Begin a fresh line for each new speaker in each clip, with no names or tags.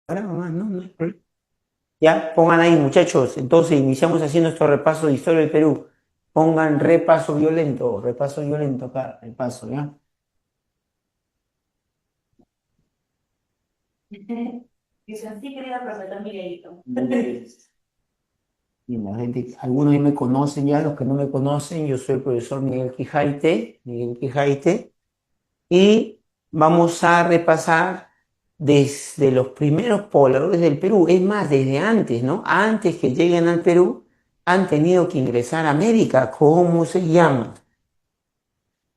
Ahora nomás, no, no hay problema. Ya, pongan ahí, muchachos. Entonces, iniciamos haciendo nuestro repaso de historia del Perú. Pongan repaso violento acá, repaso, ¿ya?
Dice así, querida profesor Miguelito.
Muy bien. Y la gente, algunos ya me conocen ya, los que no me conocen, yo soy el profesor Miguel Quijaite, y vamos a repasar desde los primeros pobladores del Perú, es más, desde antes, ¿no? Antes que lleguen al Perú, han tenido que ingresar a América. ¿Cómo se llama?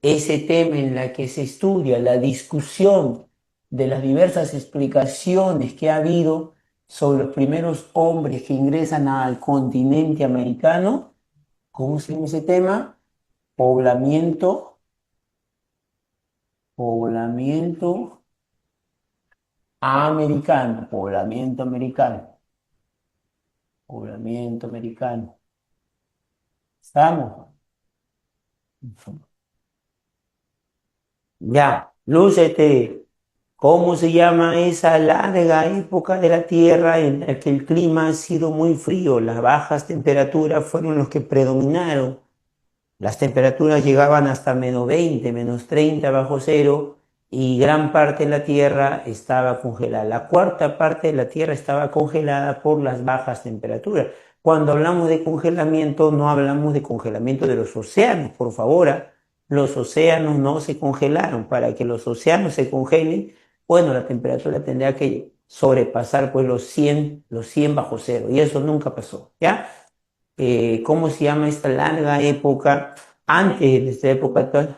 Ese tema en la que se estudia la discusión de las diversas explicaciones que ha habido sobre los primeros hombres que ingresan al continente americano. ¿Cómo se llama ese tema? Poblamiento, poblamiento poblamiento americano, poblamiento americano. ¿Estamos? Ya, lúcete. ¿Cómo se llama esa larga época de la Tierra en la que el clima ha sido muy frío? Las bajas temperaturas fueron los que predominaron. Las temperaturas llegaban hasta -20, -30 bajo cero, y gran parte de la Tierra estaba congelada. La cuarta parte de la Tierra estaba congelada por las bajas temperaturas. Cuando hablamos de congelamiento, no hablamos de congelamiento de los océanos, por favor. Los océanos no se congelaron. Para que los océanos se congelen, bueno, la temperatura tendría que sobrepasar pues los 100 bajo cero, y eso nunca pasó, ¿ya? ¿Cómo se llama esta larga época? Antes de esta época actual.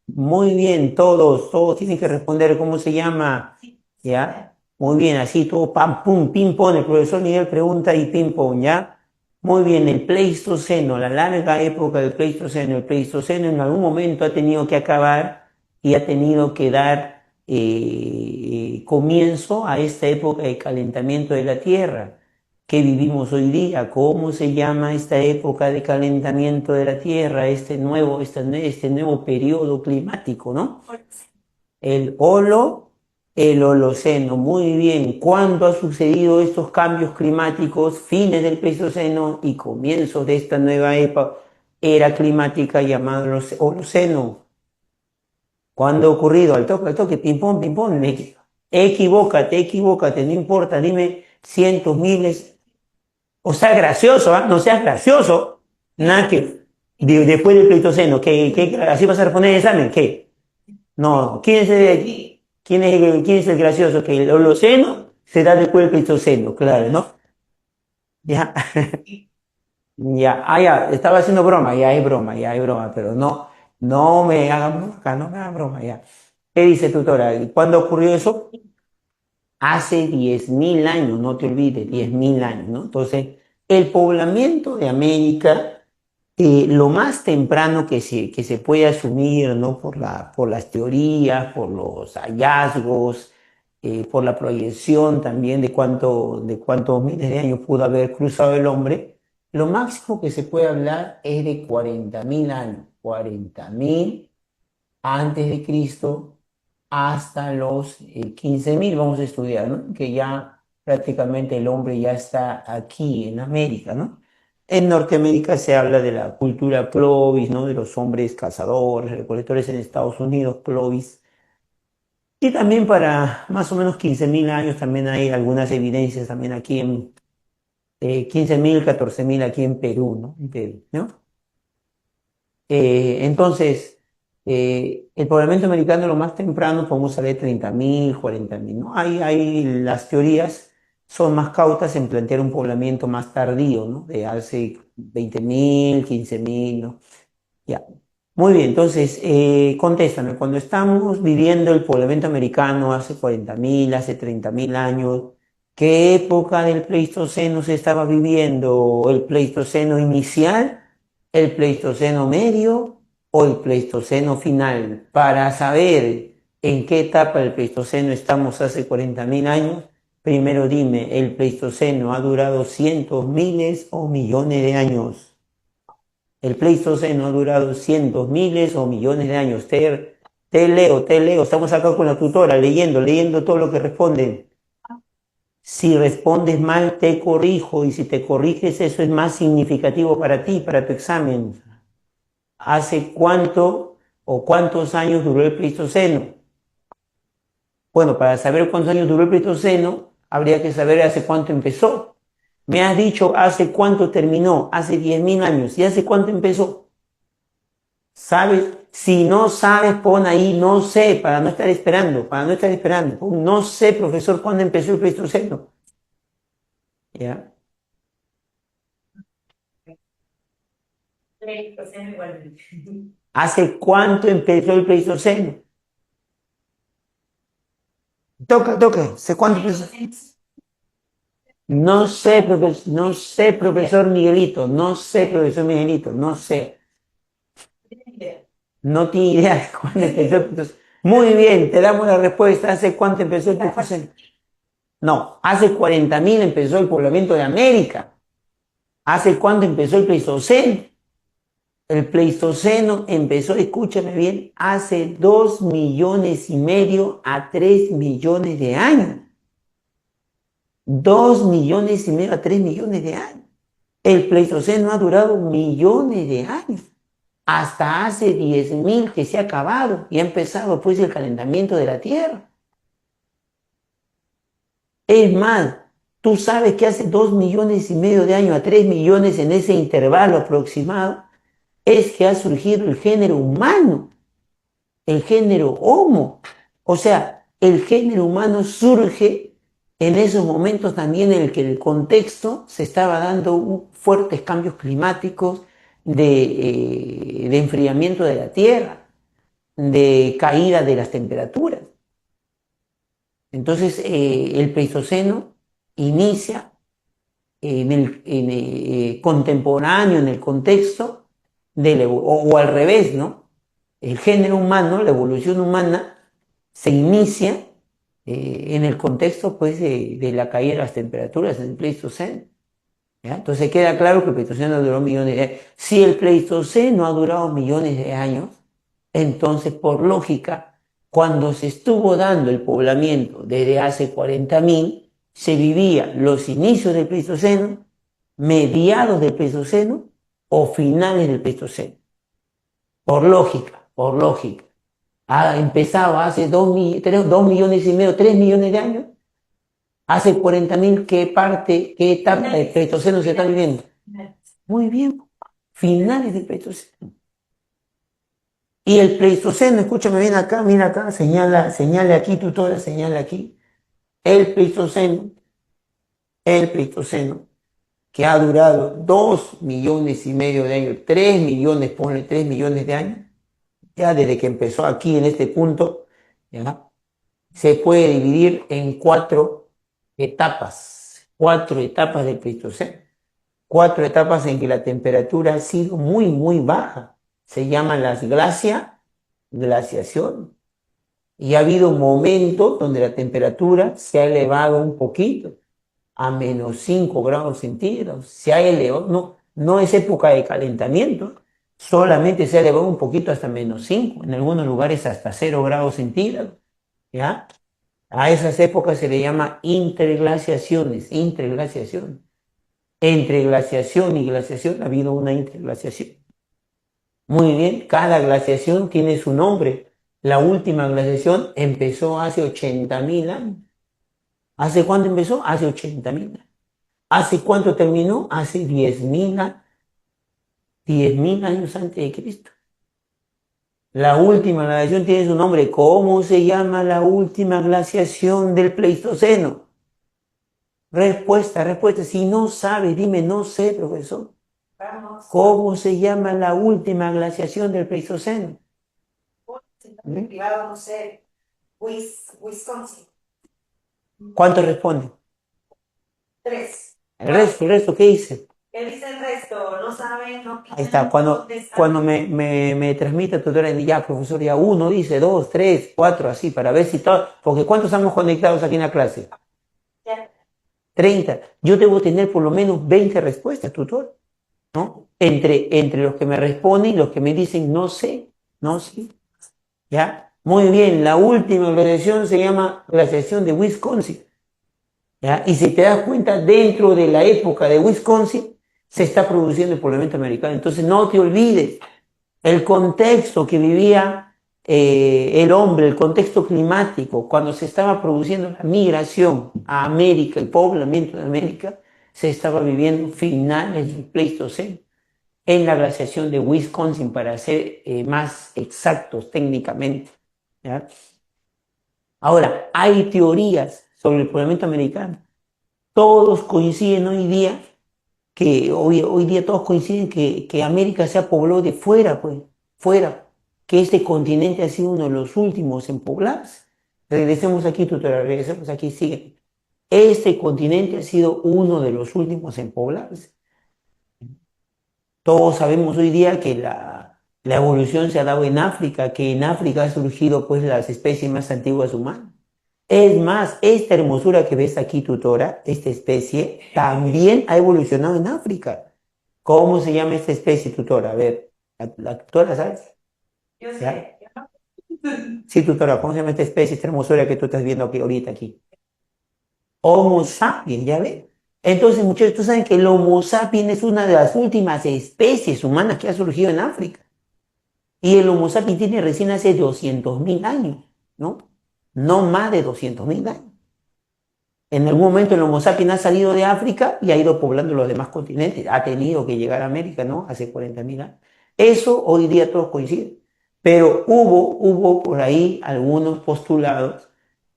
Muy bien, todos tienen que responder cómo se llama, ¿ya? Muy bien, así todo, pam, pum, ping pong. El profesor Miguel pregunta y ping pong, ¿ya? Muy bien, el Pleistoceno, la larga época del Pleistoceno. El Pleistoceno en algún momento ha tenido que acabar y ha tenido que dar comienzo a esta época de calentamiento de la Tierra que vivimos hoy día. ¿Cómo se llama esta época de calentamiento de la Tierra, este nuevo periodo climático, ¿no? El el Holoceno. Muy bien. ¿Cuándo han sucedido estos cambios climáticos? Fines del Pleistoceno y comienzos de esta nueva era climática llamada Holoceno. ¿Cuándo ha ocurrido? Al toque, ping pong, ping pong. Equivócate, no importa, dime cientos, miles. O sea, gracioso, ¿ah? No seas gracioso. Nada que después del Pleistoceno, así vas a responder el examen, ¿qué? No, quién es el gracioso? Que el Holoceno se da después del Pleistoceno, claro, ¿no? Ya, ya, ya, estaba haciendo broma, ya hay broma, pero no, no me hagan broma acá, no me hagan broma, ya. ¿Qué dice tutora? ¿Cuándo ocurrió eso? Hace 10.000 años, no te olvides, 10.000 años, ¿no? Entonces, el poblamiento de América, lo más temprano que se puede asumir, ¿no? Por las teorías, por los hallazgos, por la proyección también de cuántos miles de años pudo haber cruzado el hombre, lo máximo que se puede hablar es de 40.000 años, 40.000 antes de Cristo hasta los 15.000, vamos a estudiar, ¿no? Que ya prácticamente el hombre ya está aquí en América, ¿no? En Norteamérica se habla de la cultura Clovis, ¿no? De los hombres cazadores, recolectores en Estados Unidos, Clovis. Y también para más o menos 15.000 años también hay algunas evidencias también aquí en 15.000, 14.000 aquí en Perú, ¿no? En Perú, ¿no? Entonces, el poblamiento americano lo más temprano podemos saber 30.000, 40.000, ¿no? Las teorías son más cautas en plantear un poblamiento más tardío, ¿no? De hace 20.000, 15.000, ¿no? Ya. Muy bien, entonces, contéstame, cuando estamos viviendo el poblamiento americano hace 40.000, hace 30.000 años, ¿qué época del Pleistoceno se estaba viviendo? ¿El Pleistoceno inicial, el Pleistoceno medio o el Pleistoceno final? Para saber en qué etapa del Pleistoceno estamos hace 40.000 años, primero dime, ¿el Pleistoceno ha durado cientos, miles o millones de años? El Pleistoceno ha durado cientos, miles o millones de años. Te leo. Estamos acá con la tutora, leyendo todo lo que responden. Si respondes mal, te corrijo, y si te corriges, eso es más significativo para ti, para tu examen. ¿Hace cuánto o cuántos años duró el Pleistoceno? Bueno, para saber cuántos años duró el Pleistoceno, habría que saber hace cuánto empezó. Me has dicho hace cuánto terminó, hace 10.000 años. ¿Y hace cuánto empezó? ¿Sabes? Si no sabes, pon ahí no sé, para no estar esperando, para no estar esperando. Pon, no sé, profesor, cuándo empezó el Pleistoceno. ¿Ya?
Pleistoceno igualmente.
¿Hace cuánto empezó el Pleistoceno? Toca. ¿Hace cuánto empezó? No sé, profesor Miguelito, no sé, profesor Miguelito, no sé. No tiene idea de cuándo empezó el Pleistoceno. Muy bien, te damos la respuesta. ¿Hace cuánto empezó el Pleistoceno? No, hace 40.000 empezó el poblamiento de América. ¿Hace cuánto empezó el Pleistoceno? El Pleistoceno empezó, escúchame bien, hace 2,5 millones a 3 millones de años. 2,5 millones a 3 millones de años. El Pleistoceno ha durado millones de años. Hasta hace 10.000 que se ha acabado y ha empezado pues el calentamiento de la Tierra. Es más, tú sabes que hace 2,5 millones de años a 3 millones en ese intervalo aproximado es que ha surgido el género humano, el género Homo. O sea, el género humano surge en esos momentos también en el que el contexto se estaba dando fuertes cambios climáticos de enfriamiento de la Tierra, de caída de las temperaturas. Entonces, el Pleistoceno inicia contemporáneo en el contexto o al revés, ¿no? El género humano, la evolución humana, se inicia en el contexto pues, de la caída de las temperaturas en el Pleistoceno. ¿Ya? Entonces queda claro que el Pleistoceno duró millones de años. Si el Pleistoceno ha durado millones de años, entonces por lógica, cuando se estuvo dando el poblamiento desde hace 40.000, se vivía los inicios del Pleistoceno, mediados del Pleistoceno o finales del Pleistoceno. Por lógica, por lógica. Ha empezado hace 2,5 millones, 3 millones de años. Hace 40.000, ¿qué etapa del Pleistoceno se está viviendo? Muy bien, finales del Pleistoceno. Y el Pleistoceno, escúchame bien acá, mira acá, señala aquí, tutora, señala aquí. El Pleistoceno, que ha durado 2,5 millones de años, 3 millones, ponle 3 millones de años, ya desde que empezó aquí en este punto, ¿ya? Se puede dividir en 4 etapas del Pleistoceno. 4 etapas en que la temperatura ha sido muy, muy baja. Se llaman las glaciación. Y ha habido momentos donde la temperatura se ha elevado un poquito, a -5 grados centígrados. Se ha elevado, no es época de calentamiento, solamente se ha elevado un poquito hasta -5, en algunos lugares hasta 0 grados centígrados. ¿Ya? A esas épocas se le llama interglaciaciones. Entre glaciación y glaciación ha habido una interglaciación. Muy bien, cada glaciación tiene su nombre. La última glaciación empezó hace 80.000 años. ¿Hace cuánto empezó? Hace 80.000 años. ¿Hace cuánto terminó? Hace 10.000 años. 10.000 años antes de Cristo. La última glaciación tiene su nombre. ¿Cómo se llama la última glaciación del Pleistoceno? Respuesta. Si no sabes, dime, no sé, profesor.
Vamos.
¿Cómo se llama la última glaciación del Pleistoceno?
Privado, no sé. Wisconsin.
¿Cuánto responde?
3.
El resto, ¿qué dice?
¿Qué dice el resto? No saben, no
Ahí está, cuando me transmite tutora, ya, profesor, ya 1 dice, 2, 3, 4, así, para ver si todo, porque ¿cuántos estamos conectados aquí en la clase?
Ya.
30. Yo debo tener por lo menos 20 respuestas, tutor, ¿no? Entre los que me responden y los que me dicen, no sé, ¿ya? Muy bien, la última glaciación se llama glaciación de Wisconsin. ¿ya? Y si te das cuenta, dentro de la época de Wisconsin se está produciendo el poblamiento americano. Entonces no te olvides el contexto que vivía el hombre, el contexto climático, cuando se estaba produciendo la migración a América, el poblamiento de América, se estaba viviendo finales del Pleistoceno, en la glaciación de Wisconsin, para ser más exactos técnicamente, ¿ya? Ahora, hay teorías sobre el poblamiento americano. Todos coinciden hoy día hoy día todos coinciden que América se ha poblado de fuera, pues, fuera, que este continente ha sido uno de los últimos en poblarse. Regresemos aquí, tutora, regresemos aquí, sigue. Este continente ha sido uno de los últimos en poblarse. Todos sabemos hoy día que la evolución se ha dado en África, que en África han surgido pues las especies más antiguas humanas. Es más, esta hermosura que ves aquí, tutora, esta especie, también ha evolucionado en África. ¿Cómo se llama esta especie, tutora? A ver, la tutora, ¿sabes?
Yo
¿Ya?
sé.
Sí, tutora, ¿cómo se llama esta especie, esta hermosura que tú estás viendo aquí ahorita aquí? Homo sapiens, ¿ya ves? Entonces, muchachos, tú saben que el Homo sapiens es una de las últimas especies humanas que ha surgido en África. Y el Homo sapiens tiene recién hace 200.000 años, ¿no? No más de 200.000 años. En algún momento el Homo sapiens ha salido de África y ha ido poblando los demás continentes. Ha tenido que llegar a América, ¿no? Hace 40.000 años. Eso hoy día todos coinciden. Pero hubo por ahí algunos postulados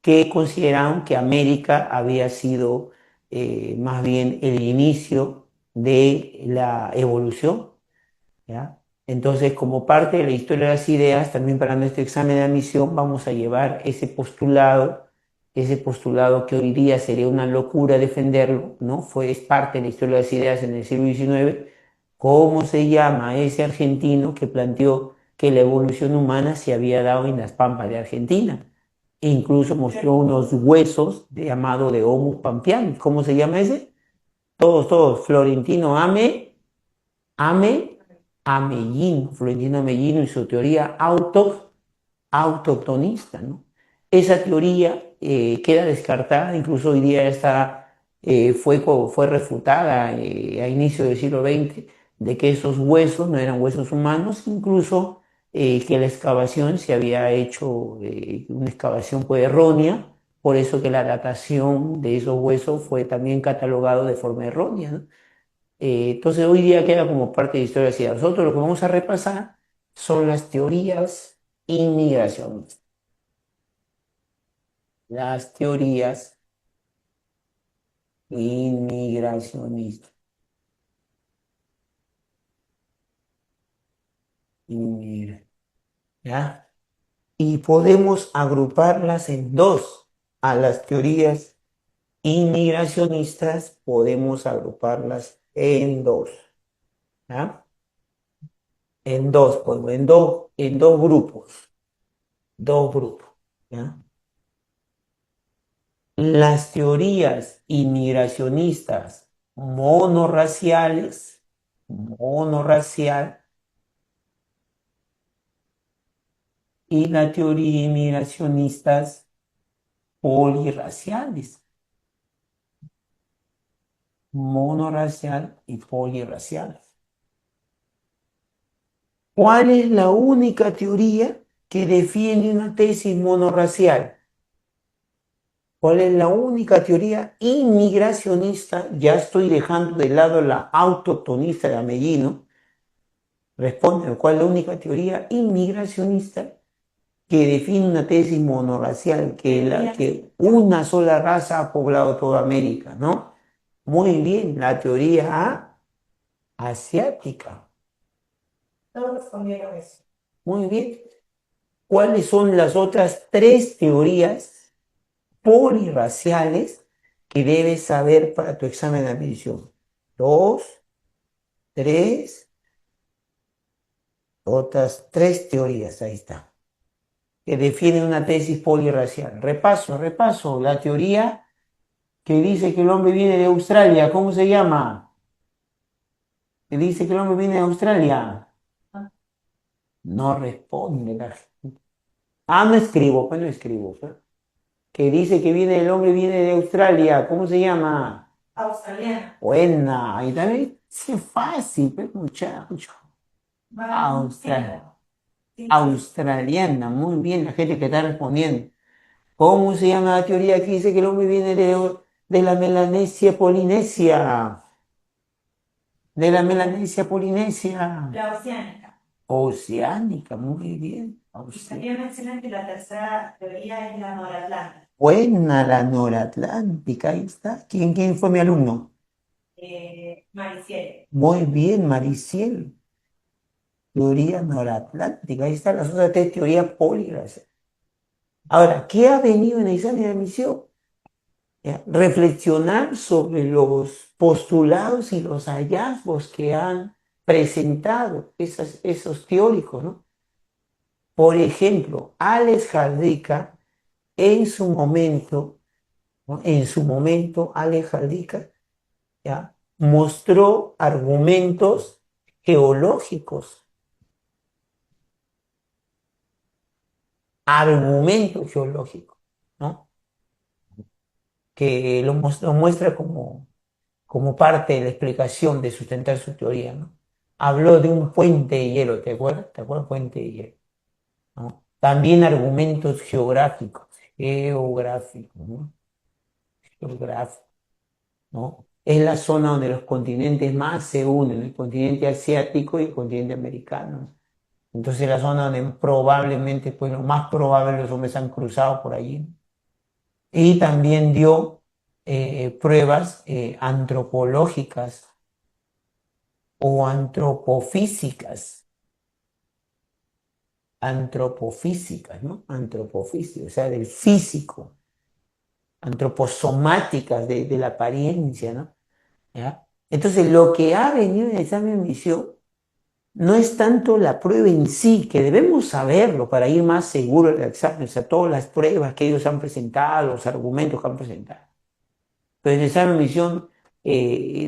que consideraron que América había sido más bien el inicio de la evolución, ¿ya? Entonces, como parte de la historia de las ideas, también para nuestro examen de admisión vamos a llevar ese postulado que hoy día sería una locura defenderlo, ¿no? Es parte de la historia de las ideas en el siglo XIX. ¿Cómo se llama ese argentino que planteó que la evolución humana se había dado en las pampas de Argentina? E incluso mostró unos huesos llamado de Homo pampeanos. ¿Cómo se llama ese? Todos. Florentino Florentino Amellino y su teoría autoctonista, ¿no? Esa teoría queda descartada, incluso hoy día fue refutada a inicio del siglo XX, de que esos huesos no eran huesos humanos, incluso que la excavación se había hecho una excavación pues errónea, por eso que la datación de esos huesos fue también catalogado de forma errónea, ¿no? Entonces hoy día queda como parte de historia de la nosotros lo que vamos a repasar son las teorías inmigracionistas. Las teorías inmigracionistas. Inmigra- ¿Ya? Y podemos agruparlas en dos. A las teorías inmigracionistas podemos agruparlas en dos. ¿Ya? En dos, pues, en dos grupos. Dos grupos. ¿Ya? Las teorías inmigracionistas monorracial, y la teoría inmigracionistas polirraciales, monorracial y polirracial. ¿Cuál es la única teoría que defiende una tesis monorracial? ¿Cuál es la única teoría inmigracionista? Ya estoy dejando de lado la autoctonista de Amellino. Responde, ¿cuál es la única teoría inmigracionista que define una tesis monorracial, que una sola raza ha poblado toda América, ¿no? Muy bien, la teoría asiática.
Todos respondieron eso.
Muy bien. ¿Cuáles son las otras tres teorías polirraciales que debes saber para tu examen de admisión? Dos, tres, otras tres teorías, ahí está, que defienden una tesis polirracial. Repaso, la teoría que dice que el hombre viene de Australia, ¿cómo se llama? Que dice que el hombre viene de Australia. No responde la gente. No escribo, pues no escribo, pues. que dice que viene el hombre, viene de Australia, ¿cómo se llama?
Australiana.
Buena, y también es fácil, pues, muchacho. Australiana, muy bien, la gente que está respondiendo. ¿Cómo se llama la teoría que dice que el hombre viene de la Melanesia Polinesia? De la Melanesia Polinesia.
La oceánica.
Oceánica, muy bien.
Y también mencionan que la tercera teoría es la noratlántica.
Buena, la noratlántica, ahí está. ¿Quién fue mi alumno?
Mariciel.
Muy bien, Mariciel. Teoría noratlántica, ahí están las otras tres teorías polígrafas. Ahora, ¿qué ha venido en el examen de admisión? ¿Ya? Reflexionar sobre los postulados y los hallazgos que han presentado esos teóricos, ¿no? Por ejemplo, Alex Jardica, en su momento, ¿no? En su momento, Alex Jardica, ¿ya? Mostró argumentos geológicos, ¿no? Que lo muestra como parte de la explicación de sustentar su teoría, ¿no? Habló de un puente de hielo, ¿te acuerdas? ¿Te acuerdas? Puente de hielo, ¿no? También argumentos geográficos, ¿no? Geográficos, ¿no? Es la zona donde los continentes más se unen, el continente asiático y el continente americano. Entonces la zona donde probablemente, pues lo más probable los hombres han cruzado por allí. Y también dio pruebas antropológicas o antropofísicas, ¿no? Antropofísicas, o sea, del físico, antroposomáticas de la apariencia, ¿no? ¿Ya? Entonces, lo que ha venido en el examen de admisión no es tanto la prueba en sí, que debemos saberlo para ir más seguro del examen, o sea, todas las pruebas que ellos han presentado, los argumentos que han presentado. Pero en el examen de admisión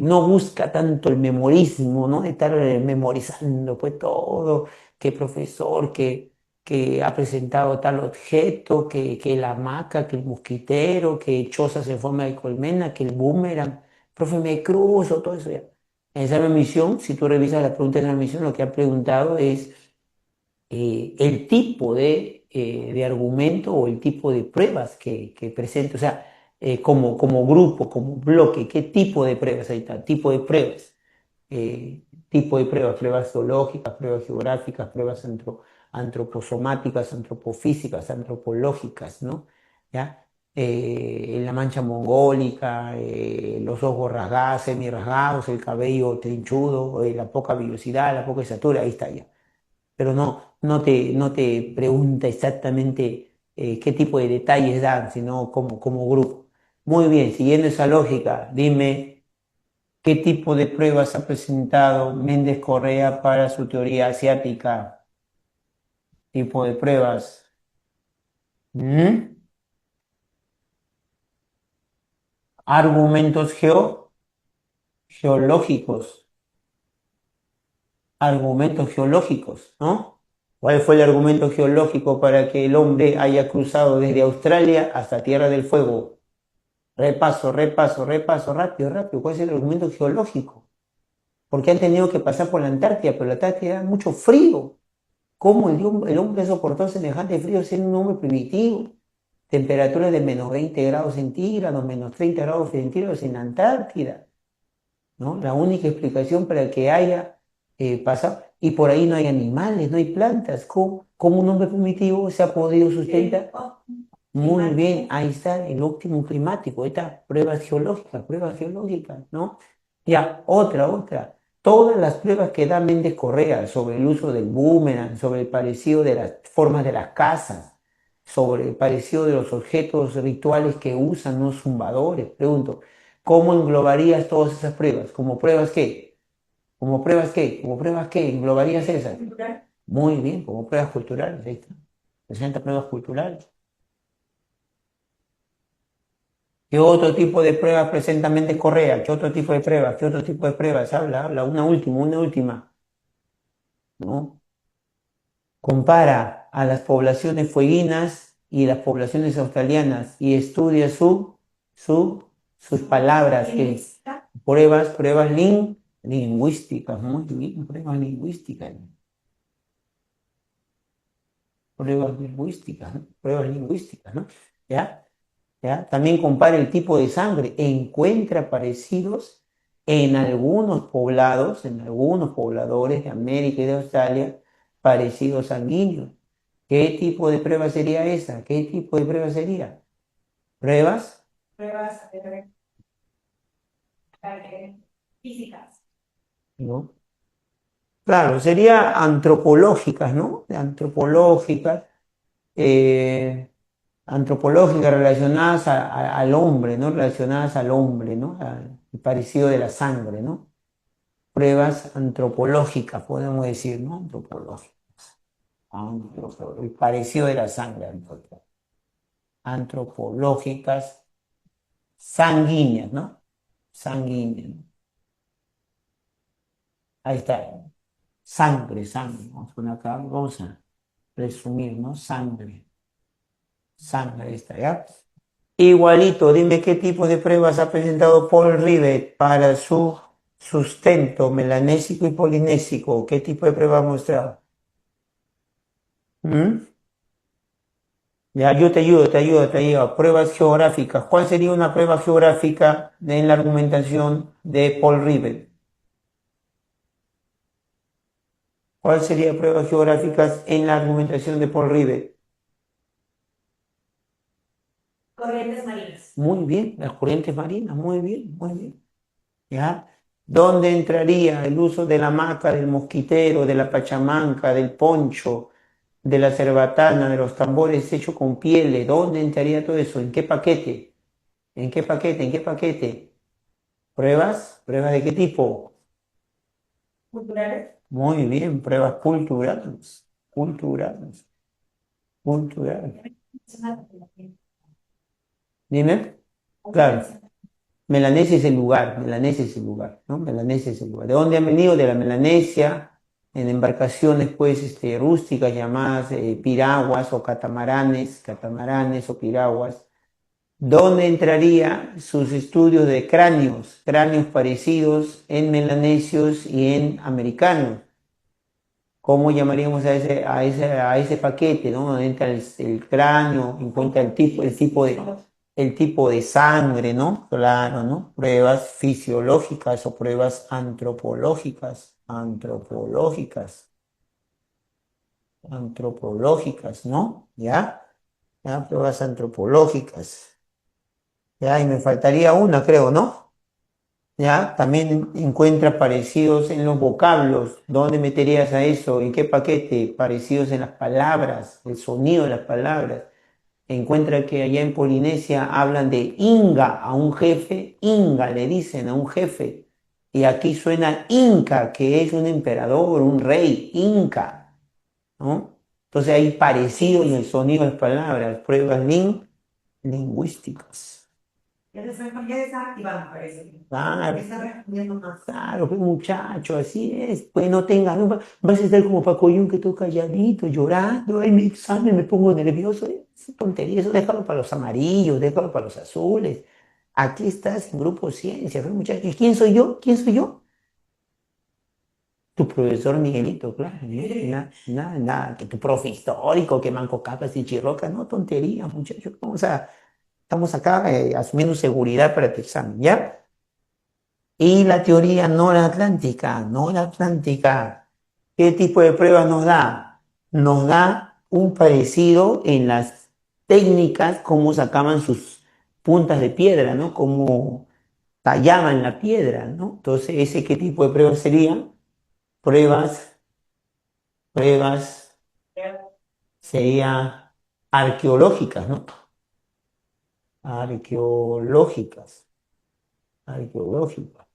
no busca tanto el memorismo, ¿no? De estar memorizando pues todo, que profesor, que ha presentado tal objeto, que la hamaca, que el mosquitero, que chozas en forma de colmena, que el boomerang, profe, me cruzo, todo eso ya. En el examen de admisión, si tú revisas la pregunta de admisión, lo que ha preguntado es el tipo de argumento o el tipo de pruebas que presenta, o sea, como grupo, como bloque, qué tipo de pruebas, ahí está, tipo de pruebas, pruebas zoológicas, pruebas geográficas, pruebas antroposomáticas, antropofísicas, antropológicas, ¿no? ¿Ya? La mancha mongólica, los ojos rasgados, semi-rasgados, el cabello trinchudo, la poca vellosidad, la poca estatura, ahí está ya. Pero no te pregunta exactamente qué tipo de detalles dan, sino como grupo. Muy bien, siguiendo esa lógica, dime qué tipo de pruebas ha presentado Méndez Correa para su teoría asiática. Tipo de pruebas. ¿Mm? Argumentos geológicos. Argumentos geológicos, ¿no? ¿Cuál fue el argumento geológico para que el hombre haya cruzado desde Australia hasta Tierra del Fuego? Repaso, repaso, repaso, rápido, rápido. ¿Cuál es el argumento geológico? Porque han tenido que pasar por la Antártida, pero la Antártida da mucho frío. ¿Cómo el hombre soportó semejante frío siendo un hombre primitivo? Temperaturas de -20 grados centígrados, -30 grados centígrados en la Antártida, ¿no? La única explicación para que haya pasado, y por ahí no hay animales, no hay plantas. ¿Cómo un hombre primitivo se ha podido sustentar? Muy bien, ahí está el óptimo climático, estas pruebas geológicas, ¿no? Ya, otra. Todas las pruebas que da Méndez Correa sobre el uso del boomerang, sobre el parecido de las formas de las casas, sobre el parecido de los objetos rituales que usan los zumbadores. Pregunto, ¿cómo englobarías todas esas pruebas? ¿Como pruebas qué? ¿Como pruebas qué? ¿Como pruebas qué? ¿Englobarías esas? Muy bien, como pruebas culturales, ahí está. Presenta pruebas culturales. ¿Qué otro tipo de pruebas presenta Méndez Correa? ¿Qué otro tipo de pruebas? ¿Qué otro tipo de pruebas? Habla, una última, ¿no? Compara a las poblaciones fueguinas y las poblaciones australianas y estudia sus palabras, pruebas lingüísticas, muy bien, pruebas lingüísticas, pruebas lingüísticas, ¿no? ¿Ya? ¿Ya? También compara el tipo de sangre, encuentra parecidos en algunos pobladores de América y de Australia, parecidos sanguíneos. ¿Qué tipo de prueba sería esa? ¿Qué tipo de prueba sería? ¿Pruebas?
Pruebas físicas.
¿No? Claro, sería antropológicas, ¿no? Antropológicas, eh, antropológicas relacionadas al hombre, ¿no? Relacionadas al hombre, ¿no? Al parecido de la sangre, ¿no? Pruebas antropológicas, podemos decir, ¿no? Antropológicas. El parecido de la sangre, antropológicas, sanguíneas, ¿no? Sanguíneas, ¿no? Ahí está. Sangre. Vamos a poner acá, vamos a resumir, ¿no? Sangre, ahí está, ¿ya? Igualito, dime qué tipo de pruebas ha presentado Paul Rivet para su sustento melanésico y polinésico. ¿Qué tipo de prueba ha mostrado? ¿Mm? Ya, yo te ayudo. Pruebas geográficas. ¿Cuál sería una prueba geográfica en la argumentación de Paul Rivet? ¿Cuál sería pruebas geográficas en la argumentación de Paul Rivet?
Corrientes marinas.
Muy bien, las corrientes marinas, muy bien, muy bien. ¿Ya? ¿Dónde entraría el uso de la hamaca, del mosquitero, de la pachamanca, del poncho, de la cerbatana, de los tambores hechos con pieles? ¿Dónde entraría todo eso? ¿En qué paquete? ¿En qué paquete? ¿En qué paquete? ¿Pruebas? ¿Pruebas de qué tipo?
Culturales.
Muy bien, pruebas culturales, culturales, culturales. Dime, claro, Melanesia es el lugar, Melanesia es el lugar, ¿no? Melanesia es el lugar. ¿De dónde han venido? De la Melanesia, en embarcaciones, pues, rústicas llamadas piraguas o catamaranes o piraguas. ¿Dónde entraría sus estudios de cráneos parecidos en melanesios y en americanos? ¿Cómo llamaríamos a ese paquete, ¿no? Donde entra el cráneo, encuentra el tipo de sangre, ¿no? Claro, ¿no? Pruebas fisiológicas o pruebas antropológicas, ¿no? ¿Ya? ¿Ya? Pruebas antropológicas. Ya, y me faltaría una, creo, ¿no? ¿Ya? También encuentra parecidos en los vocablos. ¿Dónde meterías a eso? ¿En qué paquete? Parecidos en las palabras, el sonido de las palabras. Encuentra que allá en Polinesia hablan de Inga a un jefe, Inga le dicen a un jefe. Y aquí suena Inca, que es un emperador, un rey, Inca, ¿no? Entonces hay parecido en el sonido de las palabras, pruebas lingüísticas.
Ya desactivado, parece.
Claro,
Está respondiendo más.
claro, pues muchacho, así es. Pues no tengas, no, vas a estar como Paco Yun, que todo calladito, llorando. Ay, mi examen, me pongo nervioso. Es tontería, eso déjalo para los amarillos, déjalo para los azules. Aquí estás en Grupo Ciencia, pues muchacho. ¿Y quién soy yo? ¿Quién soy yo? Tu profesor Miguelito, claro. Nada, que tu profe histórico, que Manco Capas y Chirroca, no, tontería, muchachos. Estamos acá asumiendo seguridad para tu examen, ¿ya? Y la teoría noratlántica, ¿qué tipo de pruebas nos da? Nos da un parecido en las técnicas, cómo sacaban sus puntas de piedra, ¿no? Cómo tallaban la piedra, ¿no? Entonces, ¿ese qué tipo de pruebas serían? Pruebas, pruebas, serían arqueológicas, ¿no? Arqueológicas, arqueológicas.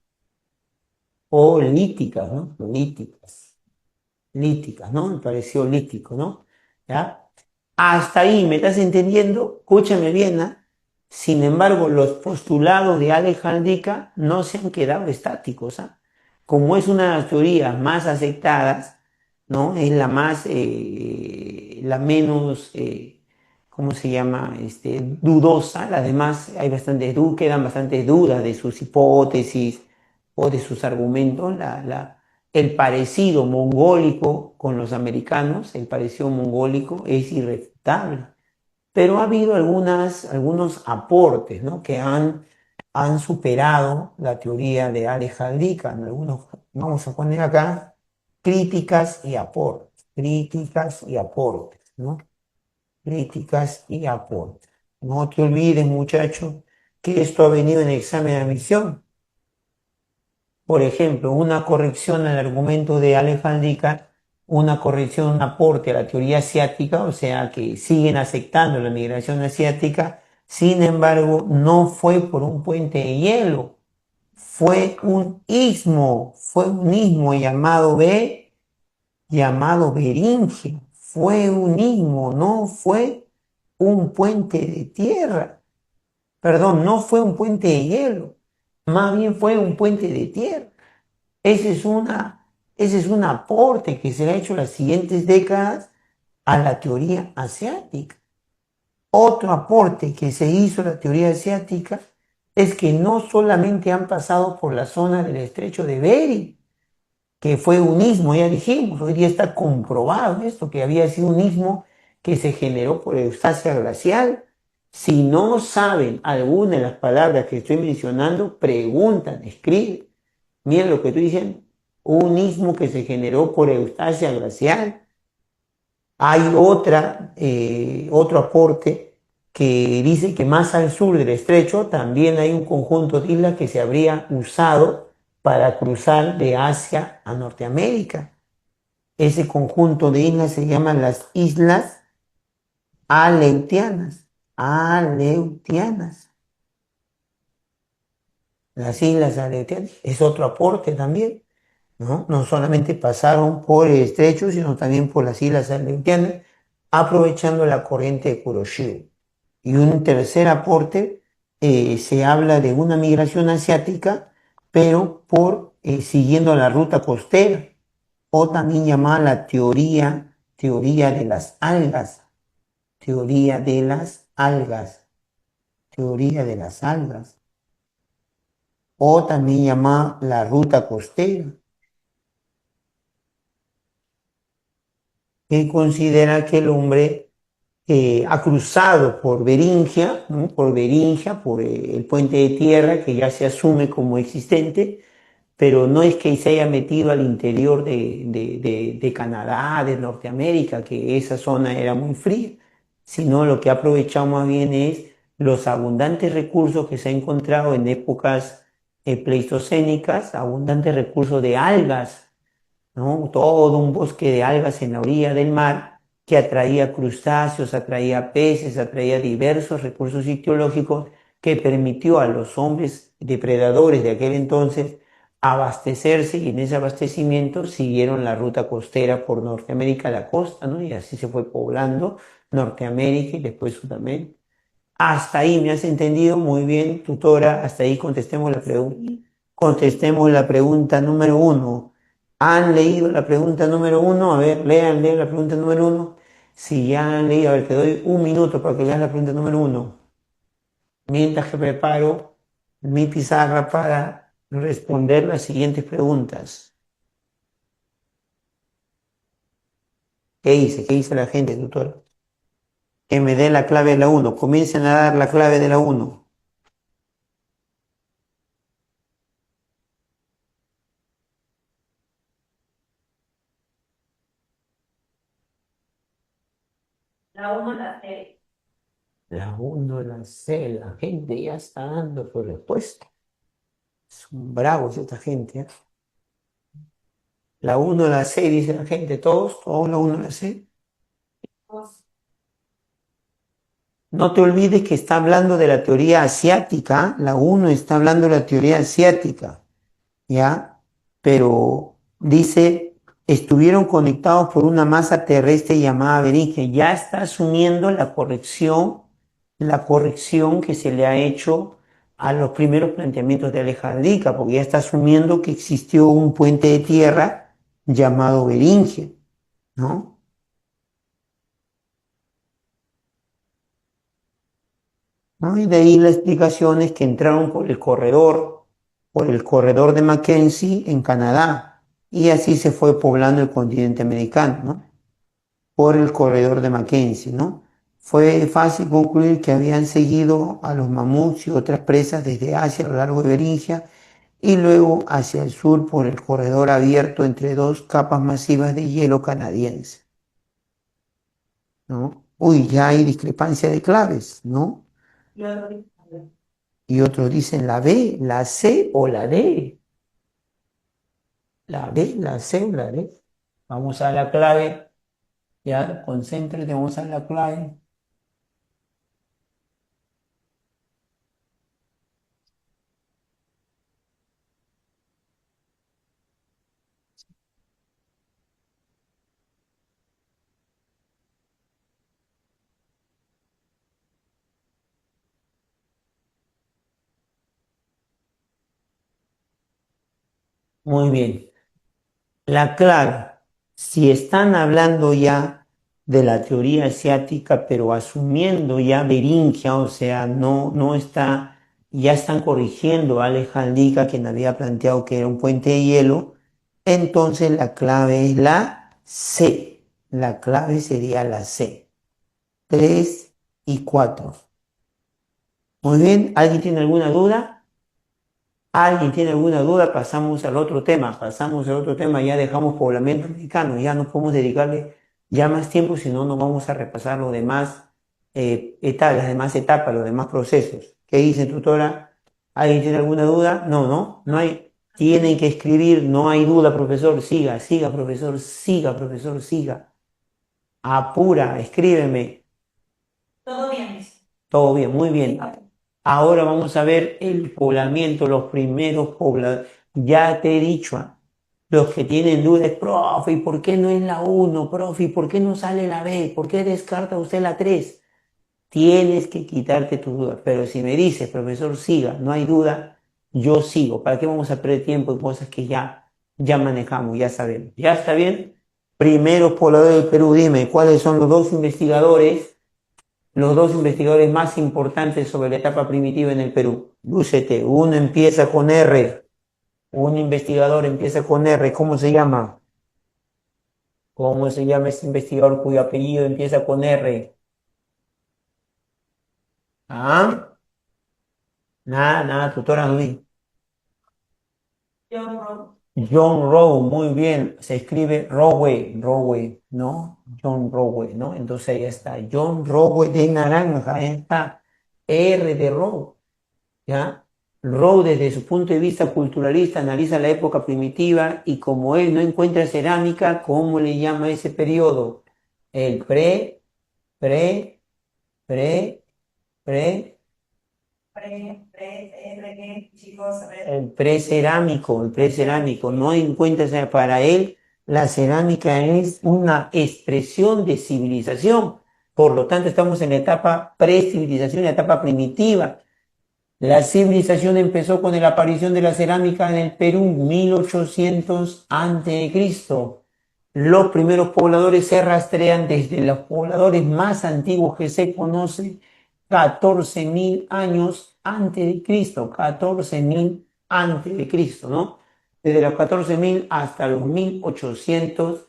O líticas, ¿no? Líticas, ¿no? Me pareció lítico, ¿no? ¿Ya? Hasta ahí, ¿me estás entendiendo? Escúchame bien, ¿ah? Sin embargo, los postulados de Alejandrica no se han quedado estáticos, ¿ah? Como es una de las teorías más aceptadas, ¿no? Es la menos, ¿cómo se llama? Dudosa. Además, quedan bastantes dudas de sus hipótesis o de sus argumentos. El parecido mongólico con los americanos, el parecido mongólico es irrefutable. Pero ha habido algunos aportes, ¿no? que han superado la teoría de Alejandrica. Algunos, vamos a poner acá críticas y aportes, ¿no? Críticas y aportes. No te olvides, muchacho, que esto ha venido en el examen de admisión. Por ejemplo, una corrección al argumento de Alejandrica, una corrección, un aporte a la teoría asiática, o sea, que siguen aceptando la migración asiática, sin embargo, no fue por un puente de hielo, fue un istmo llamado Beringia, fue un istmo, no fue un puente de tierra, perdón, no fue un puente de hielo, más bien fue un puente de tierra. Ese es ese es un aporte que se ha hecho en las siguientes décadas a la teoría asiática. Otro aporte que se hizo a la teoría asiática es que no solamente han pasado por la zona del estrecho de Bering, que fue un istmo, ya dijimos, hoy día está comprobado esto, que había sido un istmo que se generó por eustasia glacial. Si no saben alguna de las palabras que estoy mencionando, preguntan, escriben. Miren lo que estoy diciendo, un istmo que se generó por eustasia glacial. Hay otro aporte que dice que más al sur del estrecho también hay un conjunto de islas que se habría usado para cruzar de Asia a Norteamérica. Ese conjunto de islas se llaman las Islas Aleutianas. Aleutianas. Las Islas Aleutianas. Es otro aporte también, ¿no? No solamente pasaron por el estrecho, sino también por las Islas Aleutianas, aprovechando la corriente de Kuroshio. Y un tercer aporte, se habla de una migración asiática, pero siguiendo la ruta costera, o también llamada la teoría de las algas, teoría de las algas, teoría de las algas, o también llamada la ruta costera, que considera que el hombre ha cruzado por Beringia, ¿no? Por el puente de tierra que ya se asume como existente, pero no es que se haya metido al interior de Canadá, de Norteamérica, que esa zona era muy fría, sino lo que ha aprovechado más bien es los abundantes recursos que se ha encontrado en épocas pleistocénicas, abundantes recursos de algas, ¿no? Todo un bosque de algas en la orilla del mar que atraía crustáceos, atraía peces, atraía diversos recursos ictiológicos que permitió a los hombres depredadores de aquel entonces abastecerse, y en ese abastecimiento siguieron la ruta costera por Norteamérica, la costa, ¿no? Y así se fue poblando Norteamérica y después Sudamérica. Hasta ahí me has entendido muy bien, tutora. Hasta ahí contestemos la pregunta. Contestemos la pregunta número uno. ¿Han leído la pregunta número uno? A ver, lean la pregunta número uno. Si ya han leído, a ver, te doy un minuto para que leas la pregunta número uno. Mientras que preparo mi pizarra para responder las siguientes preguntas. ¿Qué dice? ¿Qué dice la gente, tutora? Que me dé la clave de la uno. Comiencen a dar la clave de la uno.
La uno, la C.
La 1, la C, la gente ya está dando su respuesta. Son bravos esta gente, ¿eh? La 1, la C, dice la gente, todos la 1, la C.
Dos.
No te olvides que está hablando de la teoría asiática, la 1 está hablando de la teoría asiática, ¿ya? Pero dice, estuvieron conectados por una masa terrestre llamada Beringia. Ya está asumiendo la corrección que se le ha hecho a los primeros planteamientos de Alejandrica, porque ya está asumiendo que existió un puente de tierra llamado Beringia, ¿no? ¿no? Y de ahí la explicación es que entraron por el corredor de Mackenzie en Canadá, y así se fue poblando el continente americano, ¿no? Por el corredor de Mackenzie, ¿no? Fue fácil concluir que habían seguido a los mamuts y otras presas desde Asia a lo largo de Beringia y luego hacia el sur por el corredor abierto entre dos capas masivas de hielo canadiense, ¿no? Uy, ya hay discrepancia de claves, ¿no?
Y otro dice,
Y otros dicen la B, la C o la D. La B, la C o la D. Vamos a la clave, ya, concéntrate, vamos a la clave. Muy bien. La clave, si están hablando ya de la teoría asiática, pero asumiendo ya Beringia, o sea, no está, ya están corrigiendo a Alejandrica, quien había planteado que era un puente de hielo, entonces la clave es la C. La clave sería la C. 3 y 4. Muy bien, ¿alguien tiene alguna duda? ¿Alguien tiene alguna duda? Pasamos al otro tema, ya dejamos poblamiento mexicano, ya no podemos dedicarle ya más tiempo, si no, no vamos a repasar los demás etapas, las demás etapas, los demás procesos. ¿Qué dice, tutora? ¿Alguien tiene alguna duda? No, no hay. Tienen que escribir, no hay duda, profesor, siga, siga, profesor, siga, profesor, siga. Apura, escríbeme.
todo bien, dice.
Todo bien, muy bien. Ahora vamos a ver el poblamiento, los primeros pobladores. Ya te he dicho, los que tienen dudas, profe, ¿y por qué no es la uno, profe? ¿Y por qué no sale la B? ¿Por qué descarta usted la 3? Tienes que quitarte tus dudas. Pero si me dices, profesor, siga, no hay duda, yo sigo. ¿Para qué vamos a perder tiempo en cosas que ya manejamos, ya sabemos? ¿Ya está bien? Primeros pobladores del Perú, dime, ¿cuáles son los dos investigadores más importantes sobre la etapa primitiva en el Perú? Lúcete, uno empieza con R, un investigador empieza con R, ¿cómo se llama? ¿Cómo se llama ese investigador cuyo apellido empieza con R? ¿Ah? Nada, nada, tutora, no vi.
John Rowe.
John Rowe, muy bien, se escribe Rowe, ¿no? John Rowe, ¿no? Entonces ahí está, John Rowe de naranja, ahí está, R de Rowe. ¿Ya? Rowe, desde su punto de vista culturalista, analiza la época primitiva y como él no encuentra cerámica, ¿cómo le llama ese periodo? El pre, pre, pre,
Chicos, a ver.
el precerámico. No encuentra, o sea, para él la cerámica es una expresión de civilización. Por lo tanto, estamos en la etapa pre-civilización, la etapa primitiva. La civilización empezó con la aparición de la cerámica en el Perú, 1800 a.C. Los primeros pobladores se rastrean desde los pobladores más antiguos que se conocen, 14.000 años antes de Cristo, 14.000 antes de Cristo, ¿no? Desde los 14.000 hasta los 1800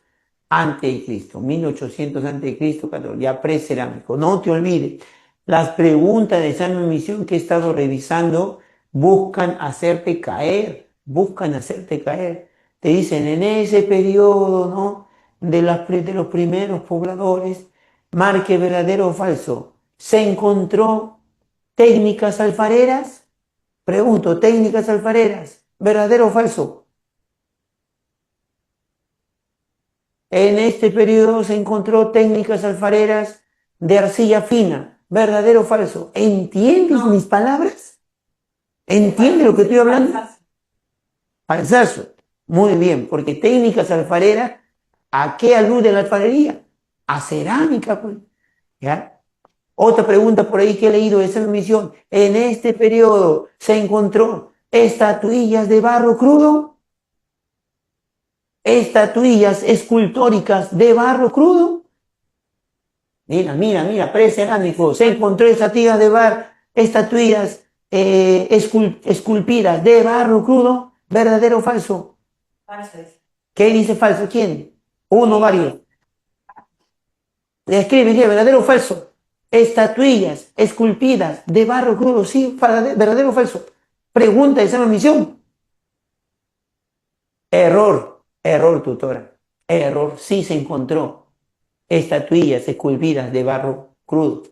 antes de Cristo, 1800 antes de Cristo, ya precerámico. No te olvides. Las preguntas de examen misión que he estado revisando buscan hacerte caer. Te dicen, en ese periodo, ¿no? De los primeros pobladores, marque verdadero o falso. ¿Se encontró técnicas alfareras? Pregunto, técnicas alfareras, ¿verdadero o falso? En este periodo se encontró técnicas alfareras de arcilla fina, ¿verdadero o falso? ¿Entiendes
No.
mis palabras? ¿Entiendes lo que estoy hablando? Falsazo. Muy bien, porque técnicas alfareras, ¿a qué alude la alfarería? A cerámica, pues. ¿Ya? Otra pregunta por ahí que he leído de esa misión. En este periodo se encontró estatuillas de barro crudo, estatuillas escultóricas de barro crudo. Mira, precerámico, se encontró estatuillas estatuillas esculpidas de barro crudo, ¿verdadero o falso?
Falso es.
¿Qué dice falso? ¿Quién? Uno, varios. Escribe, ¿verdadero o falso? Estatuillas esculpidas de barro crudo, sí, verdadero o falso. Pregunta de examen misión. Error, tutora. Error, sí se encontró estatuillas esculpidas de barro crudo.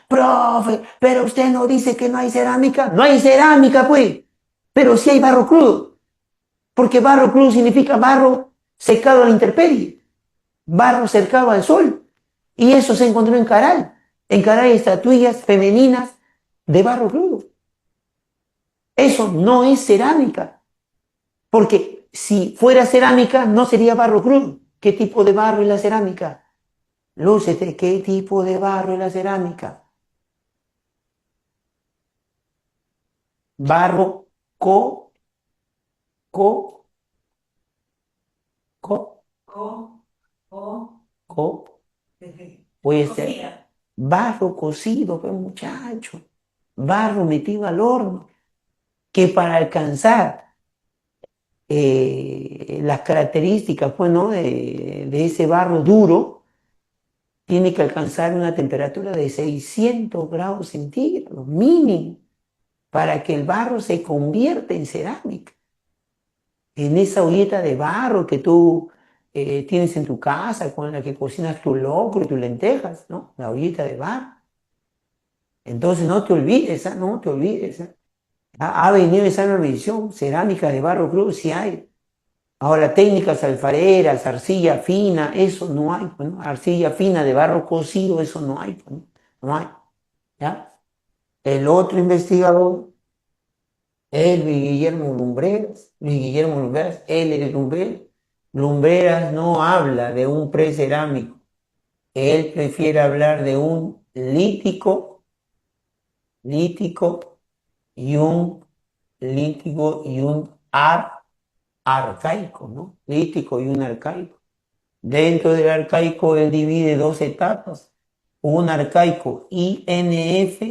Profe, pero usted no dice que no hay cerámica. No hay cerámica, pues. Pero sí hay barro crudo. Porque barro crudo significa barro secado a la intemperie. Barro cercado al sol. Y eso se encontró en Caral. En Caral hay estatuillas femeninas de barro crudo. Eso no es cerámica. Porque si fuera cerámica, no sería barro crudo. ¿Qué tipo de barro es la cerámica? Lúcete, ¿qué tipo de barro es la cerámica? Barro co, co, co,
Co, co,
co, puede ser
cocida.
barro cocido, pues muchacho, barro metido al horno, que para alcanzar las características, pues, ¿no? de ese barro duro, tiene que alcanzar una temperatura de 600 grados centígrados, mínimo, para que el barro se convierta en cerámica. En esa olleta de barro que tú tienes en tu casa, con la que cocinas tu locro y tus lentejas, ¿no? La olleta de barro. Entonces no te olvides, ¿ah? No te olvides, ¿ah? Ha venido esa medición, cerámica de barro crudo, sí hay. Ahora, técnicas alfareras, arcilla fina, eso no hay, pues, ¿no? Arcilla fina de barro cocido, eso no hay, pues, ¿no? No hay, ¿ya? El otro investigador, el Guillermo Lumbreras, él es Lumbreras. Lumbreras no habla de un precerámico, él prefiere hablar de un lítico y un lítico y un arcaico, ¿no? Lítico y un arcaico. Dentro del arcaico él divide dos etapas, un arcaico INF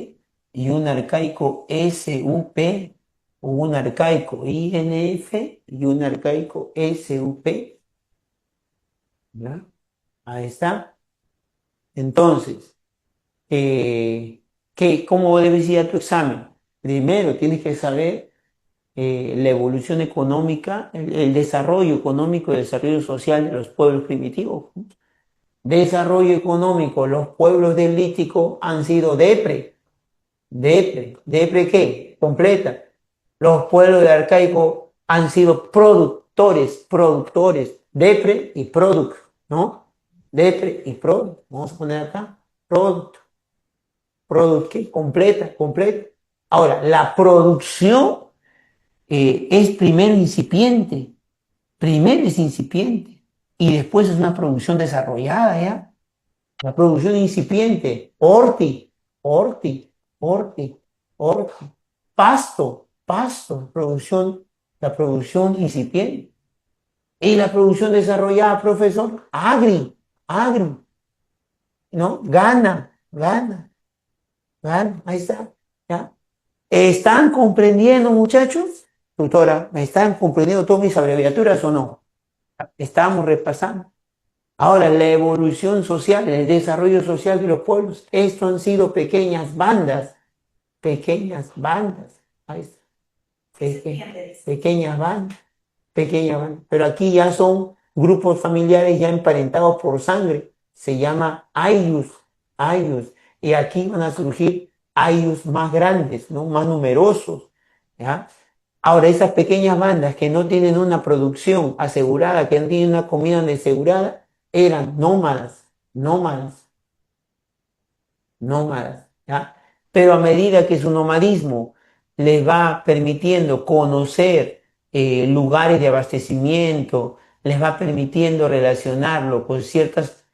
y un arcaico SUP, un arcaico INF y un arcaico SUP. ¿Ya? Ahí está. Entonces, ¿cómo debes ir a tu examen? Primero tienes que saber la evolución económica, el desarrollo económico y el desarrollo social de los pueblos primitivos. Desarrollo económico, los pueblos del Lítico han sido depre ¿qué? Completa. Los pueblos del Arcaico han sido productores, depre y product, ¿no? Depre y product, vamos a poner acá, product, ¿qué? Completa. Ahora, la producción es primero es incipiente y después es una producción desarrollada, ¿ya? La producción incipiente, horti, pasto, la producción incipiente. Y la producción desarrollada, profesor, agri, ¿no? Gana, ahí está, ¿ya? ¿Están comprendiendo, muchachos? Tutora, ¿me están comprendiendo todas mis abreviaturas o no? Estamos repasando. Ahora, la evolución social, el desarrollo social de los pueblos, esto han sido pequeñas bandas, ahí está, pequeñas bandas, pero aquí ya son grupos familiares ya emparentados por sangre, se llama ayllus, y aquí van a surgir ayllus más grandes, ¿no? Más numerosos, ¿ya? Ahora, esas pequeñas bandas que no tienen una producción asegurada, que no tienen una comida asegurada, eran nómadas, ¿ya? Pero a medida que su nomadismo les va permitiendo conocer lugares de abastecimiento, les va permitiendo relacionarlo con ciertas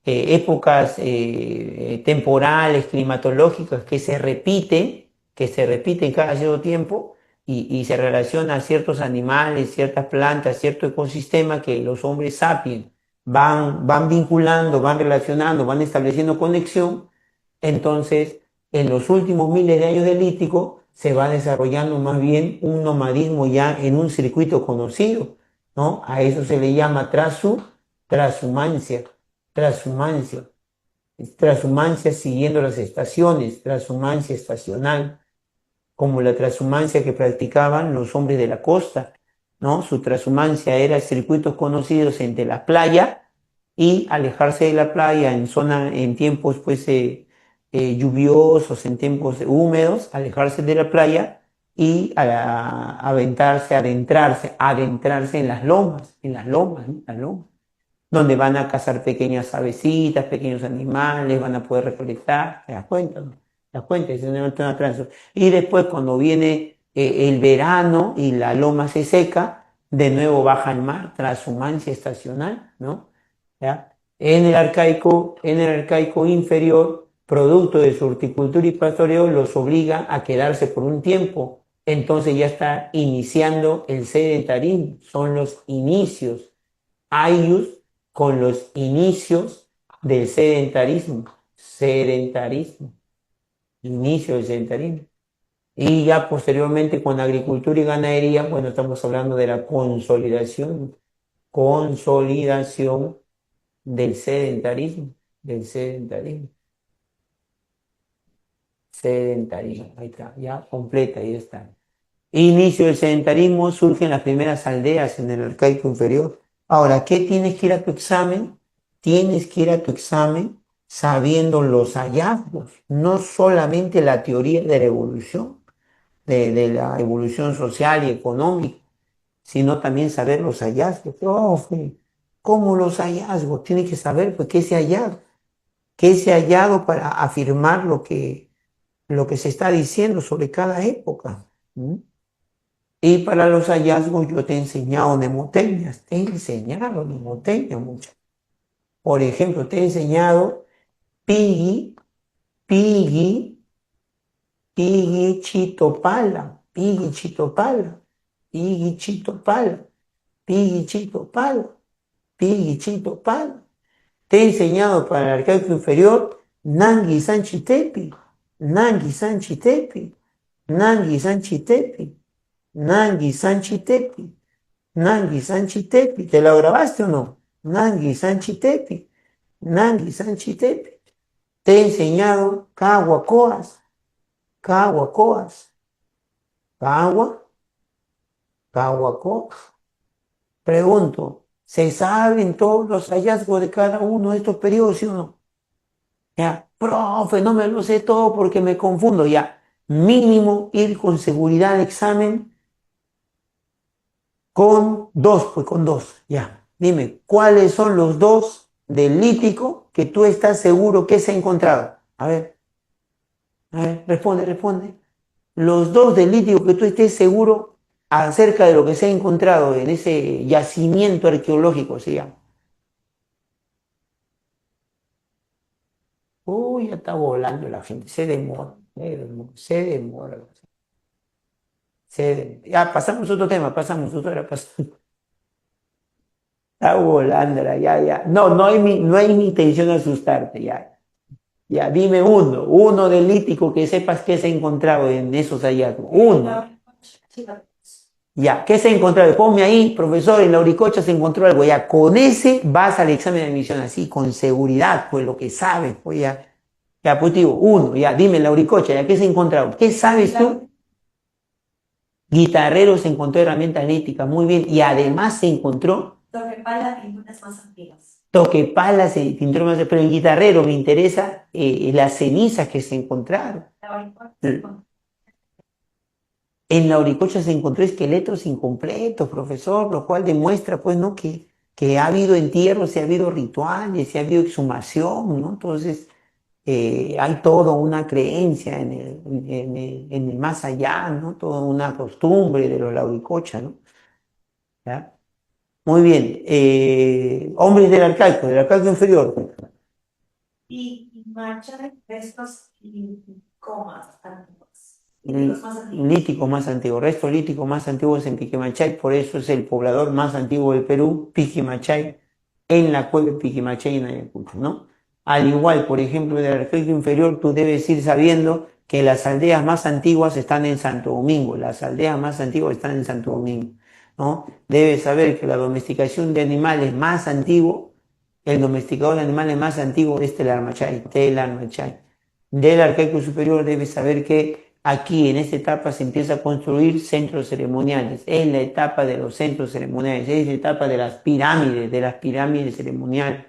épocas temporales, climatológicas que se repiten cada cierto tiempo y se relaciona a ciertos animales, ciertas plantas, cierto ecosistema que los hombres sapiens van vinculando, van relacionando, van estableciendo conexión. Entonces, en los últimos miles de años del Lítico se va desarrollando más bien un nomadismo ya en un circuito conocido, ¿no? A eso se le llama transhumancia, transhumancia, transhumancia siguiendo las estaciones, transhumancia estacional, como la transhumancia que practicaban los hombres de la costa, ¿no? Su transhumancia era circuitos conocidos entre la playa y alejarse de la playa en tiempos pues lluviosos, en tiempos húmedos, alejarse de la playa y adentrarse en las lomas, ¿no? Las lomas, donde van a cazar pequeñas avecitas, pequeños animales, van a poder recolectar, ¿te das cuenta? ¿No? ¿Te das cuenta? Es una y después cuando viene el verano y la loma se seca, de nuevo baja al mar, transhumancia estacional, ¿no? ¿Ya? En el arcaico inferior, producto de su horticultura y pastoreo, los obliga a quedarse por un tiempo. Entonces ya está iniciando el sedentarismo, son los inicios. Ayus con los inicios del sedentarismo, inicio del sedentarismo. Y ya posteriormente con agricultura y ganadería, bueno, estamos hablando de la consolidación del sedentarismo, ahí está, ya completa, ahí está. Inicio del sedentarismo, surgen las primeras aldeas en el arcaico inferior. Ahora, ¿qué tienes que ir a tu examen? Tienes que ir a tu examen sabiendo los hallazgos, no solamente la teoría de la evolución, de la evolución social y económica, sino también saber los hallazgos. Profe, ¿cómo los hallazgos? Tienes que saber pues, qué se ha hallado para afirmar lo que se está diciendo sobre cada época. ¿Mm? Y para los hallazgos yo te he enseñado mnemotecnias, te he enseñado mnemotecnias muchas. Por ejemplo, te he enseñado pigi, pigi, pigi, chitopala, pigi, chitopala, pigi, chitopala, pigi, chitopala, pigi, chitopala. Te he enseñado para el arcaico inferior Nangui Sanchitepi, Nangui Sanchitepi, Nangui Sanchitepi, Nangui Sanchitepi, Nangui Sanchitepi. ¿Te la grabaste o no? Nangui Sanchitepi, Nangui Sanchitepi. Te he enseñado Caguacoas, Caguacoas, Cagua, Caguacoas. Pregunto, ¿se saben todos los hallazgos de cada uno de estos periodos, sí o no? Ya, profe, no me lo sé todo porque me confundo. Ya, mínimo ir con seguridad al examen con dos, pues con dos. Ya, dime, ¿cuáles son los dos del lítico que tú estás seguro que se ha encontrado? A ver, responde, responde. Los dos del lítico que tú estés seguro acerca de lo que se ha encontrado en ese yacimiento arqueológico, se llama. Uy, ya está volando la gente, se demora, se demora, se demora. Ya, pasamos a otro tema, pasamos, otra hora, pasamos. Está volando, ya, ya. No, no hay mi intención de asustarte, ya. Ya, dime uno del lítico que sepas que se ha encontrado en esos hallazgos. Uno. Ya, ¿qué se ha encontrado? Ponme ahí, profesor, en la Uricocha se encontró algo. Ya, con ese vas al examen de admisión, así, con seguridad, pues lo que sabes, pues ya. Ya, pues digo, uno, ya, dime, la Uricocha, ya, ¿qué se ha encontrado? ¿Qué sabes tú? Guitarrero se encontró herramientas líticas, muy bien, y además se encontró
Toquepala, pinturas más antiguas.
toquepalas, pintura más, pero en guitarrero me interesa las cenizas que se encontraron. En la Auricocha se encontró esqueletos incompletos, profesor, lo cual demuestra, pues, ¿no? Que ha habido entierros, y ha habido rituales, y ha habido exhumación, ¿no? Entonces, hay toda una creencia en el más allá, ¿no? Toda una costumbre de los lauricochas, ¿no? ¿Ya? Muy bien. Hombres del arcaico inferior.
Y marcha de restos y comas antiguos.
Lítico más antiguo, resto lítico más antiguo es en Piquimachay, por eso es el poblador más antiguo del Perú, Piquimachay, en la cueva de Piquimachay en Ayacucho, ¿no? Al igual, por ejemplo, del arcaico inferior, tú debes ir sabiendo que las aldeas más antiguas están en Santo Domingo, las aldeas más antiguas están en Santo Domingo, ¿no? Debes saber que la domesticación de animales más antiguo, el domesticador de animales más antiguo es Telarmachay, Telarmachay. Del arcaico superior debes saber que aquí en esta etapa se empieza a construir centros ceremoniales, es la etapa de los centros ceremoniales, es la etapa de las pirámides ceremoniales.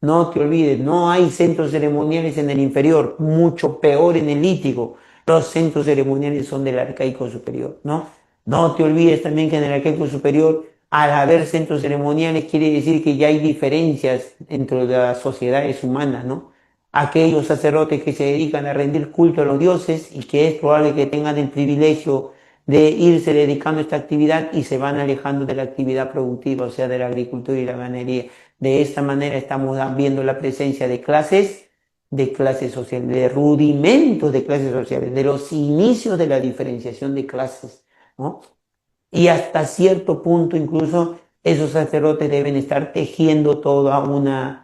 No te olvides, no hay centros ceremoniales en el inferior, mucho peor en el lítico. Los centros ceremoniales son del arcaico superior, ¿no? No te olvides también que en el arcaico superior, al haber centros ceremoniales, quiere decir que ya hay diferencias entre las sociedades humanas, ¿no? Aquellos sacerdotes que se dedican a rendir culto a los dioses y que es probable que tengan el privilegio de irse dedicando a esta actividad y se van alejando de la actividad productiva, o sea, de la agricultura y la ganadería. De esta manera estamos viendo la presencia de clases sociales, de rudimentos de clases sociales, de los inicios de la diferenciación de clases, ¿no? Y hasta cierto punto incluso esos sacerdotes deben estar tejiendo toda una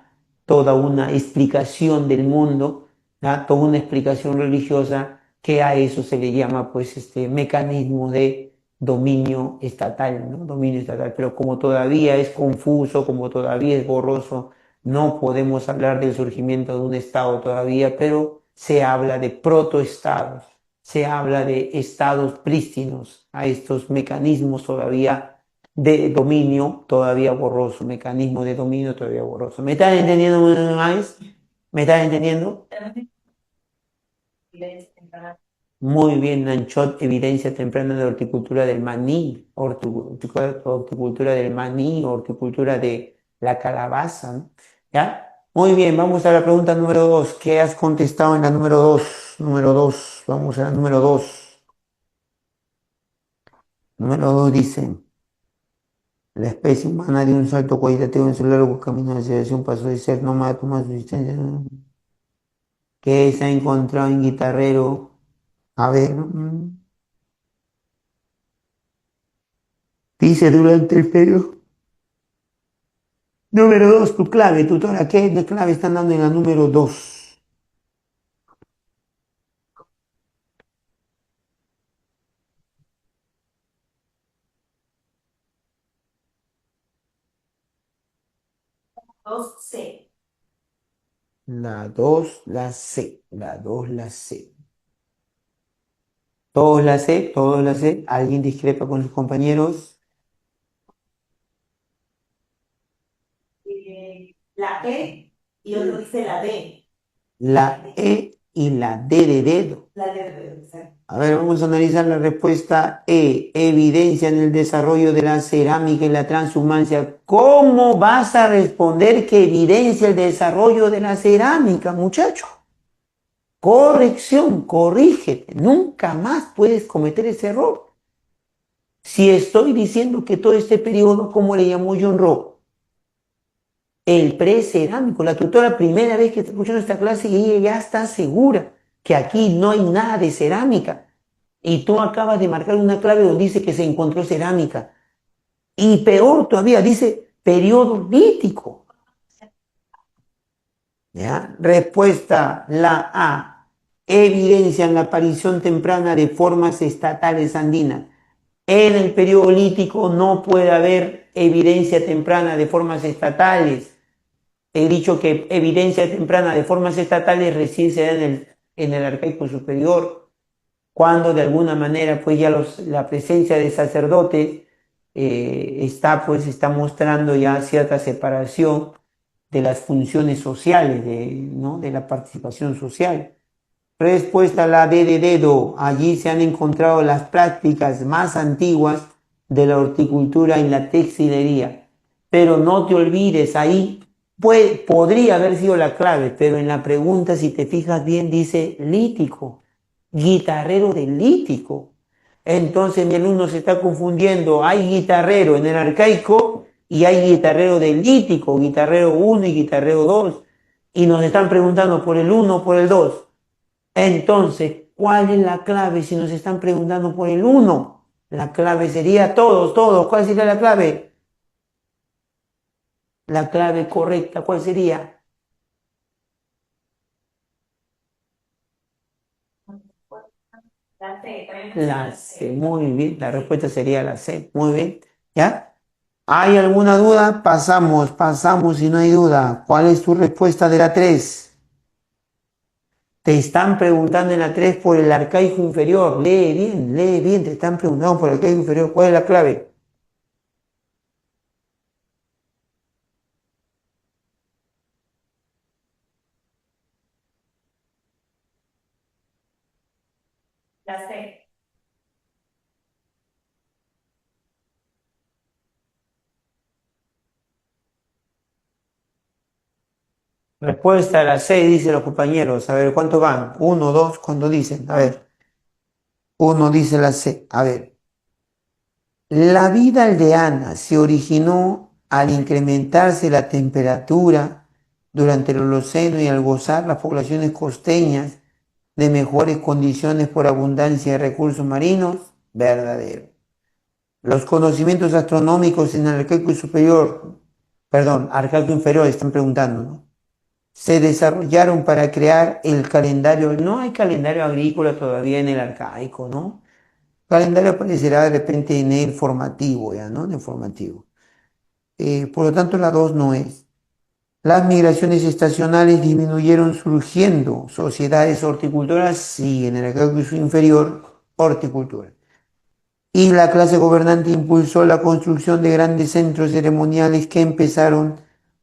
explicación del mundo, ¿no? Toda una explicación religiosa que a eso se le llama pues este mecanismo de dominio estatal, ¿no? Dominio estatal. Pero como todavía es confuso, como todavía es borroso, no podemos hablar del surgimiento de un estado todavía, pero se habla de protoestados, se habla de estados prístinos, a estos mecanismos todavía de dominio todavía borroso, mecanismo de dominio todavía borroso. ¿Me estás entendiendo, Maes? ¿Me estás entendiendo? Muy bien, Nanchot, evidencia temprana de horticultura del maní, horticultura del maní, horticultura de la calabaza, ¿no? ¿Ya? Muy bien, vamos a la pregunta número 2. ¿Qué has contestado en la número 2? Número 2, vamos a la número 2. Número 2 dice, la especie humana dio un salto cualitativo en su largo camino de civilización, pasó de ser nómada a tomar subsistencia, ¿no? Que se ha encontrado en Guitarrero. A ver, dice durante el periodo. Número 2, tu clave, tutora, ¿qué de clave están dando en la número 2?
Dos C.
La 2, la C, la 2, la C. Todos la C, todos la C. ¿Alguien discrepa con sus compañeros?
La E y otro dice la D.
La E y la D de dedo.
La D, exacto.
A ver, vamos a analizar la respuesta E. Evidencia en el desarrollo de la cerámica y la transhumancia. ¿Cómo vas a responder que evidencia el desarrollo de la cerámica, muchacho? Corrección, corrígete. Nunca más puedes cometer ese error. Si estoy diciendo que todo este periodo, ¿cómo le llamó John Rock? El precerámico. La tutora, primera vez que está escuchando esta clase y ella ya está segura que aquí no hay nada de cerámica. Y tú acabas de marcar una clave donde dice que se encontró cerámica. Y peor todavía, dice periodo lítico. ¿Ya? Respuesta, la A. Evidencian la aparición temprana de formas estatales andinas. En el periodo lítico no puede haber evidencia temprana de formas estatales. He dicho que evidencia temprana de formas estatales recién se da en el arcaico superior, cuando de alguna manera pues ya la presencia de sacerdotes está mostrando ya cierta separación de las funciones sociales, ¿no? De la participación social. Respuesta a la D de dedo. Allí se han encontrado las prácticas más antiguas de la horticultura y la textilería. Pero no te olvides, ahí podría haber sido la clave, pero en la pregunta, si te fijas bien, dice lítico, guitarrero de lítico. Entonces mi alumno se está confundiendo. Hay guitarrero en el arcaico y hay guitarrero del lítico, guitarrero 1 y guitarrero 2. Y nos están preguntando por el 1 o por el 2. Entonces, ¿cuál es la clave si nos están preguntando por el 1? La clave sería todos. ¿Cuál sería la clave? La clave correcta, ¿cuál sería?
La C,
La C, muy bien. La respuesta sería la C, muy bien. ¿Ya? ¿Hay alguna duda? Pasamos si no hay duda. ¿Cuál es tu respuesta de la 3? Te están preguntando en la 3 por el arcaico inferior. Lee bien, te están preguntando por el arcaico inferior. ¿Cuál es la clave?
la C.
Respuesta a la C, dicen los compañeros. A ver, ¿cuánto van? Uno, dos, ¿cuánto dicen? A ver, uno dice la C. A ver, la vida aldeana se originó al incrementarse la temperatura durante el Holoceno y al gozar las poblaciones costeñas de mejores condiciones por abundancia de recursos marinos. Verdadero. Los conocimientos astronómicos en el arcaico superior, perdón, arcaico inferior, están preguntando, ¿no? Se desarrollaron para crear el calendario. No hay calendario agrícola todavía en el arcaico, ¿no? Calendario aparecerá de repente en el formativo, ya, ¿no? En el formativo. Por lo tanto, la 2 no es. Las migraciones estacionales disminuyeron surgiendo sociedades horticultoras, sí, en el arcaico inferior, horticultura. Y la clase gobernante impulsó la construcción de grandes centros ceremoniales que empezaron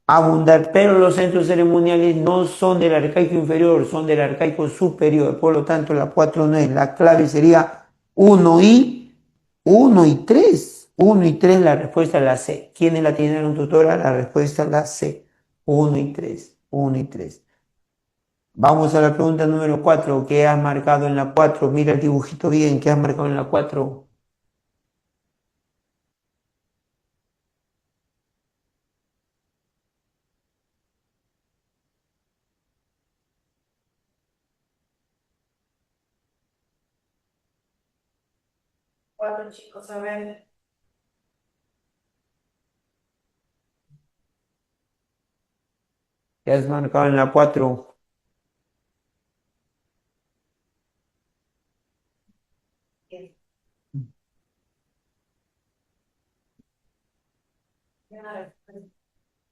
a abundar, pero los centros ceremoniales no son del arcaico inferior, son del arcaico superior. Por lo tanto, la 4 no es. La clave sería uno y 3. Uno y 3, la respuesta es la C. ¿Quiénes la tienen, tutora? La respuesta es la C. Uno y 3. Uno y 3. Vamos a la pregunta número 4. ¿Qué has marcado en la 4? Mira el dibujito bien. ¿Qué has marcado en la 4?
Cuatro chicos, a ver.
¿Qué has marcado en la 4?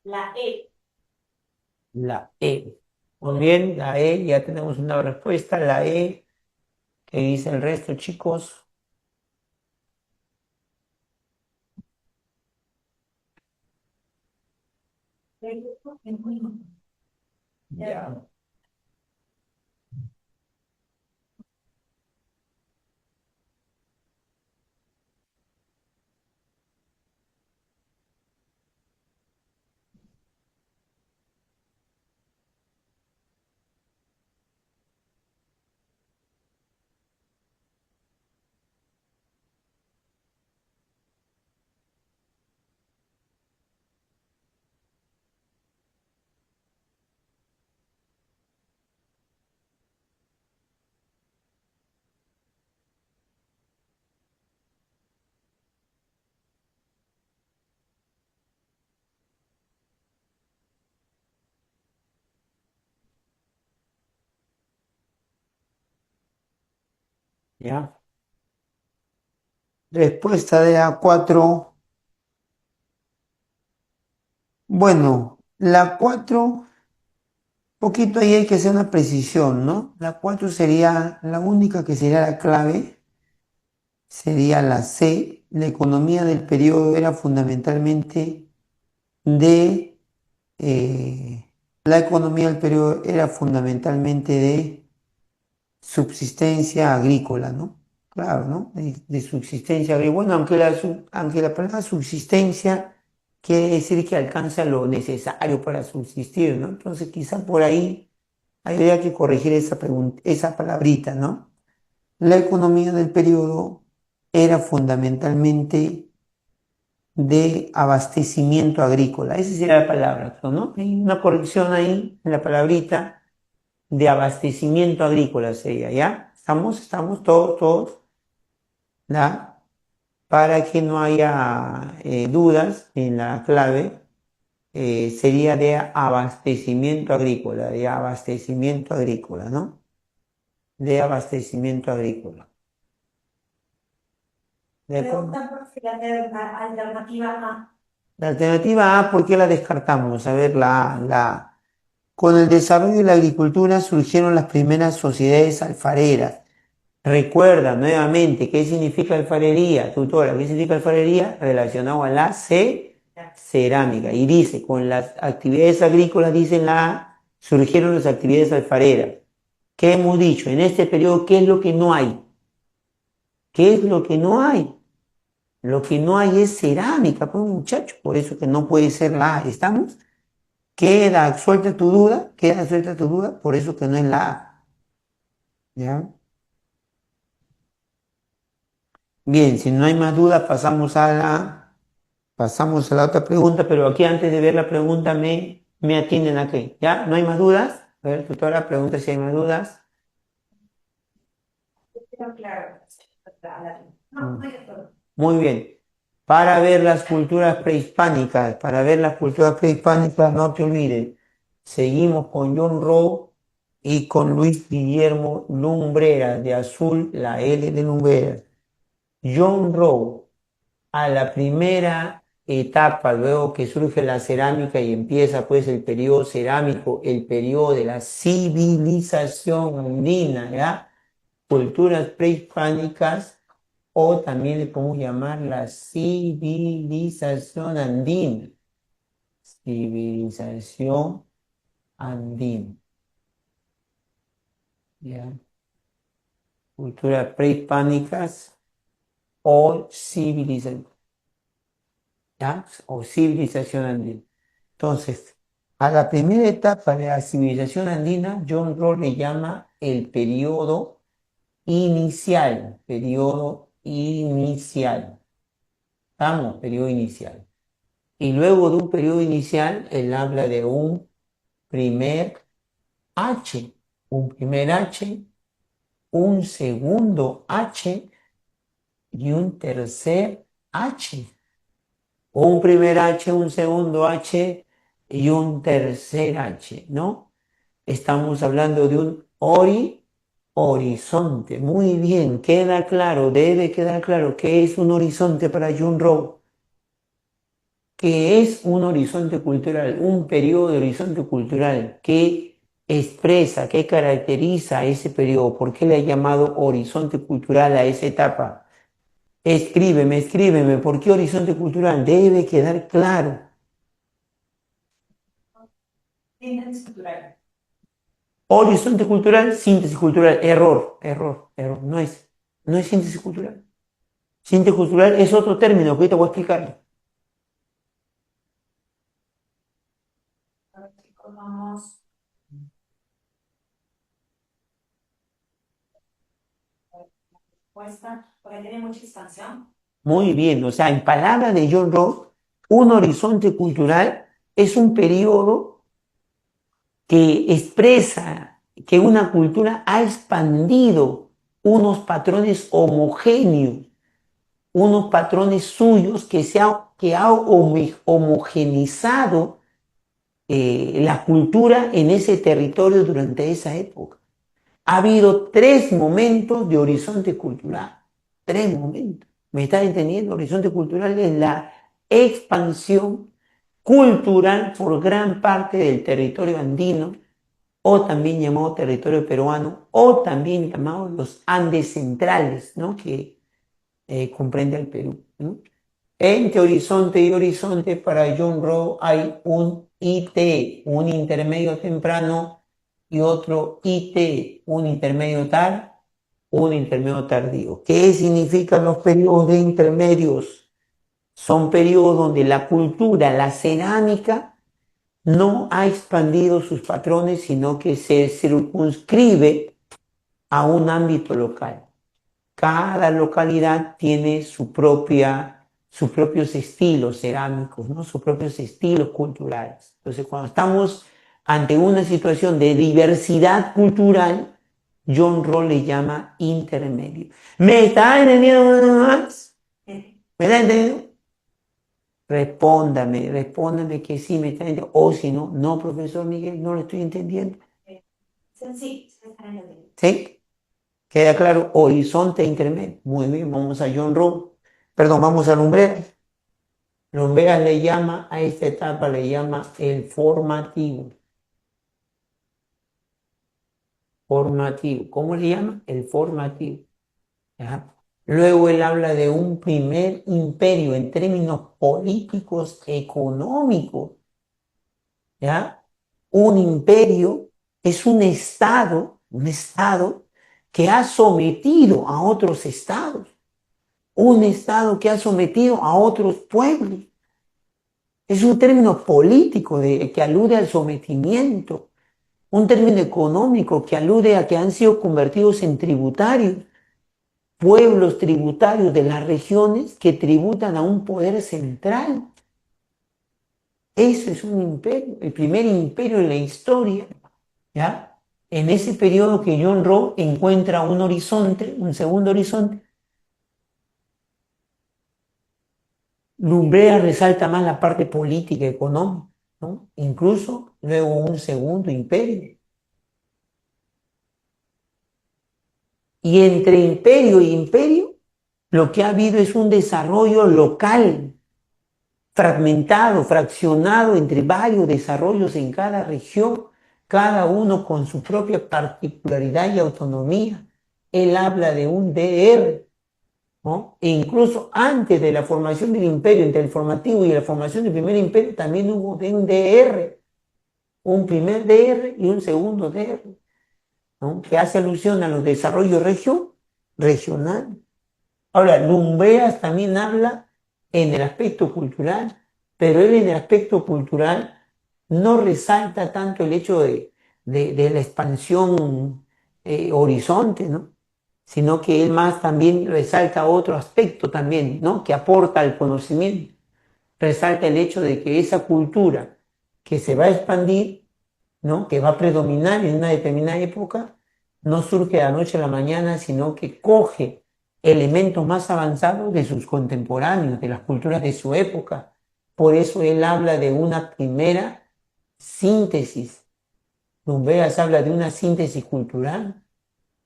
La E.
La E. Muy bien, la E, ya tenemos una respuesta. La E, ¿qué dice el resto, chicos? Ya. Ya. Respuesta de A4. Bueno, la 4, poquito ahí hay que hacer una precisión, ¿no? La 4 sería la única que sería la clave, sería la C. La economía del periodo era fundamentalmente de, la economía del periodo era fundamentalmente de subsistencia agrícola, ¿no? Claro, ¿no? De subsistencia agrícola. Bueno, aunque la palabra subsistencia quiere decir que alcanza lo necesario para subsistir, ¿no? Entonces, quizá por ahí habría que corregir esa palabrita, ¿no? La economía del periodo era fundamentalmente de abastecimiento agrícola. Esa sería la palabra, ¿no? Hay una corrección ahí en la palabrita de abastecimiento agrícola sería, ¿ya? Estamos todos, ¿ya? Para que no haya dudas en la clave, sería de abastecimiento agrícola, ¿no? De abastecimiento agrícola. ¿De acuerdo?
Pregunta por si la alternativa A.
La alternativa A, ¿por qué la descartamos? A ver, con el desarrollo de la agricultura surgieron las primeras sociedades alfareras. Recuerda nuevamente, ¿qué significa alfarería? Tutora, ¿qué significa alfarería? Relacionado a la cerámica. Y dice, con las actividades agrícolas, dice en la A, surgieron las actividades alfareras. ¿Qué hemos dicho? En este periodo, ¿qué es lo que no hay? ¿Qué es lo que no hay? Lo que no hay es cerámica, pues muchacho, por eso que no puede ser la A. ¿Estamos? Queda suelta tu duda, por eso que no es la A. ¿Ya? Bien, si no hay más dudas, pasamos a la otra pregunta, pero aquí antes de ver la pregunta me atienden aquí. ¿Ya? ¿No hay más dudas? A ver, tutora, pregunta si hay más dudas.
Pero claro, no,
Mm.
no hay todo.
Muy bien. Para ver las culturas prehispánicas, no te olvides, seguimos con John Rowe y con Luis Guillermo Lumbreras, de azul, la L de Lumbreras. John Rowe, a la primera etapa, luego que surge la cerámica y empieza pues el periodo cerámico, el periodo de la civilización andina, ¿ya? Culturas prehispánicas, o también le podemos llamar la civilización andina. Civilización andina. ¿Ya? Culturas prehispánicas o civilización. ¿Ya? O civilización andina. Entonces, a la primera etapa de la civilización andina, John Rawls le llama el periodo inicial. Periodo inicial. Vamos, periodo inicial. Y luego de un periodo inicial, él habla de un primer H, un primer H, un segundo H y un tercer H. O un primer H, un segundo H y un tercer H, ¿no? Estamos hablando de un horizonte. Muy bien, queda claro, debe quedar claro que es un horizonte para Jun Rowe, que es un horizonte cultural, un periodo de horizonte cultural que expresa, que caracteriza a ese periodo. ¿Por qué le ha llamado horizonte cultural a esa etapa? Escríbeme, ¿por qué horizonte cultural? Debe quedar claro.
Síntesis cultural.
Horizonte cultural, síntesis cultural, error, no es síntesis cultural. Síntesis cultural es otro término que ahorita voy a explicar.
A ver, chicos, vamos. A ver, la respuesta, porque tiene mucha expansión.
Muy bien, o sea, en palabras de John Rawls, un horizonte cultural es un periodo que expresa que una cultura ha expandido unos patrones homogéneos, unos patrones suyos que ha homogenizado la cultura en ese territorio durante esa época. Ha habido tres momentos de horizonte cultural, tres momentos. ¿Me estás entendiendo? Horizonte cultural es la expansión cultural por gran parte del territorio andino, o también llamado territorio peruano, o también llamado los Andes centrales, ¿no? Que comprende al Perú, ¿no? Entre horizonte y horizonte, para John Rowe hay un IT, un intermedio temprano, y otro IT, un intermedio tardío. ¿Qué significan los periodos de intermedios? Son periodos donde la cultura, la cerámica, no ha expandido sus patrones, sino que se circunscribe a un ámbito local. Cada localidad tiene sus propios estilos cerámicos, ¿no? Sus propios estilos culturales. Entonces, cuando estamos ante una situación de diversidad cultural, John Rawls le llama intermedio. ¿Me está entendiendo más? ¿Me está entendiendo? Respóndame que sí me está entendiendo. O si no, no, profesor Miguel, no lo estoy entendiendo.
Sí, se está entendiendo.
¿Sí? ¿Queda claro? Horizonte intermedio. Muy bien, vamos a John Rawls. Perdón, vamos a Lumbreras. Lumbreras le llama, a esta etapa le llama el formativo. Formativo. ¿Cómo le llama? El formativo. ¿Ya? Luego él habla de un primer imperio en términos políticos, económicos. ¿Ya? Un imperio es un estado que ha sometido a otros estados, un estado que ha sometido a otros pueblos. Es un término político que alude al sometimiento, un término económico que alude a que han sido convertidos en tributarios, pueblos tributarios de las regiones que tributan a un poder central. Eso es un imperio, el primer imperio en la historia, ¿ya? En ese periodo que John Rowe encuentra un horizonte, un segundo horizonte, Lumbrea resalta más la parte política y económica, ¿no? Incluso luego un segundo imperio. Y entre imperio y imperio, lo que ha habido es un desarrollo local, fragmentado, fraccionado entre varios desarrollos en cada región, cada uno con su propia particularidad y autonomía. Él habla de un DR, ¿no? E incluso antes de la formación del imperio, entre el formativo y la formación del primer imperio, también hubo un DR, un primer DR y un segundo DR, ¿no? Que hace alusión a los desarrollos regionales. Ahora, Lumbreras también habla en el aspecto cultural, pero él en el aspecto cultural no resalta tanto el hecho de la expansión horizonte, ¿no? Sino que él más también resalta otro aspecto también, ¿no? Que aporta al conocimiento. Resalta el hecho de que esa cultura que se va a expandir, ¿no? Que va a predominar en una determinada época, no surge de la noche a la mañana, sino que coge elementos más avanzados de sus contemporáneos, de las culturas de su época. Por eso él habla de una primera síntesis. Lumbreras habla de una síntesis cultural,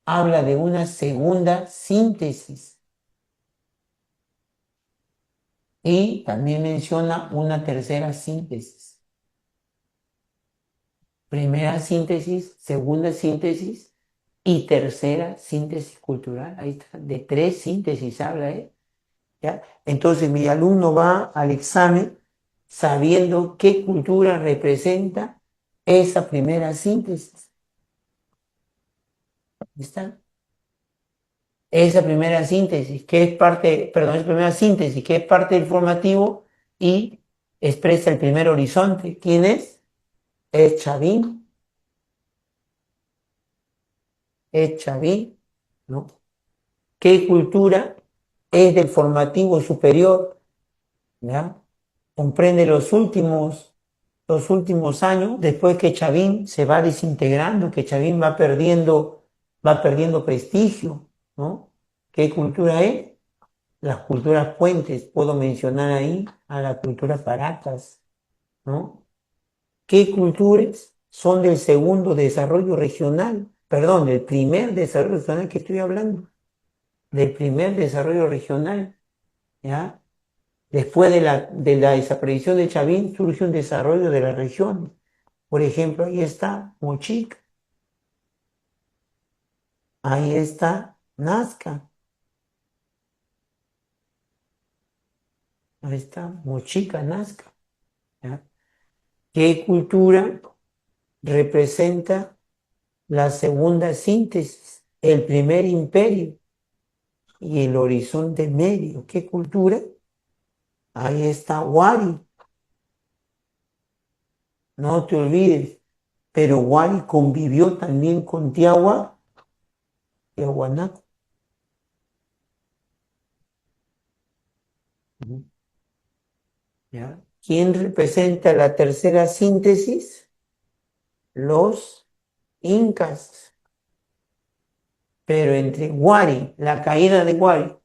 habla de una segunda síntesis y también menciona una tercera síntesis. Primera síntesis, segunda síntesis y tercera síntesis cultural. Ahí está, de tres síntesis habla él. ¿Ya? Entonces mi alumno va al examen sabiendo qué cultura representa esa primera síntesis. ¿Está? Esa primera síntesis, que es parte, perdón, esa primera síntesis, que es parte del formativo y expresa el primer horizonte. ¿Quién es? Es Chavín, ¿no? ¿Qué cultura es del formativo superior? ¿Ya? Comprende los últimos años, después que Chavín se va desintegrando, que Chavín va perdiendo prestigio, ¿no? ¿Qué cultura es? Las culturas puentes, puedo mencionar ahí a la cultura Paracas, ¿no? ¿Qué culturas son del segundo desarrollo regional? Perdón, del primer desarrollo regional que estoy hablando, del primer desarrollo regional, ¿ya? Después de la desaparición de Chavín surge un desarrollo de la región. Por ejemplo, ahí está Mochica, ahí está Nazca, ahí está Mochica, Nazca, ¿ya? ¿Qué cultura representa la segunda síntesis, el primer imperio y el horizonte medio? ¿Qué cultura? Ahí está Wari, no te olvides, pero Wari convivió también con Tiahuanaco. ¿Ya? ¿Quién representa la tercera síntesis? Los incas. Pero entre Wari, la caída de Wari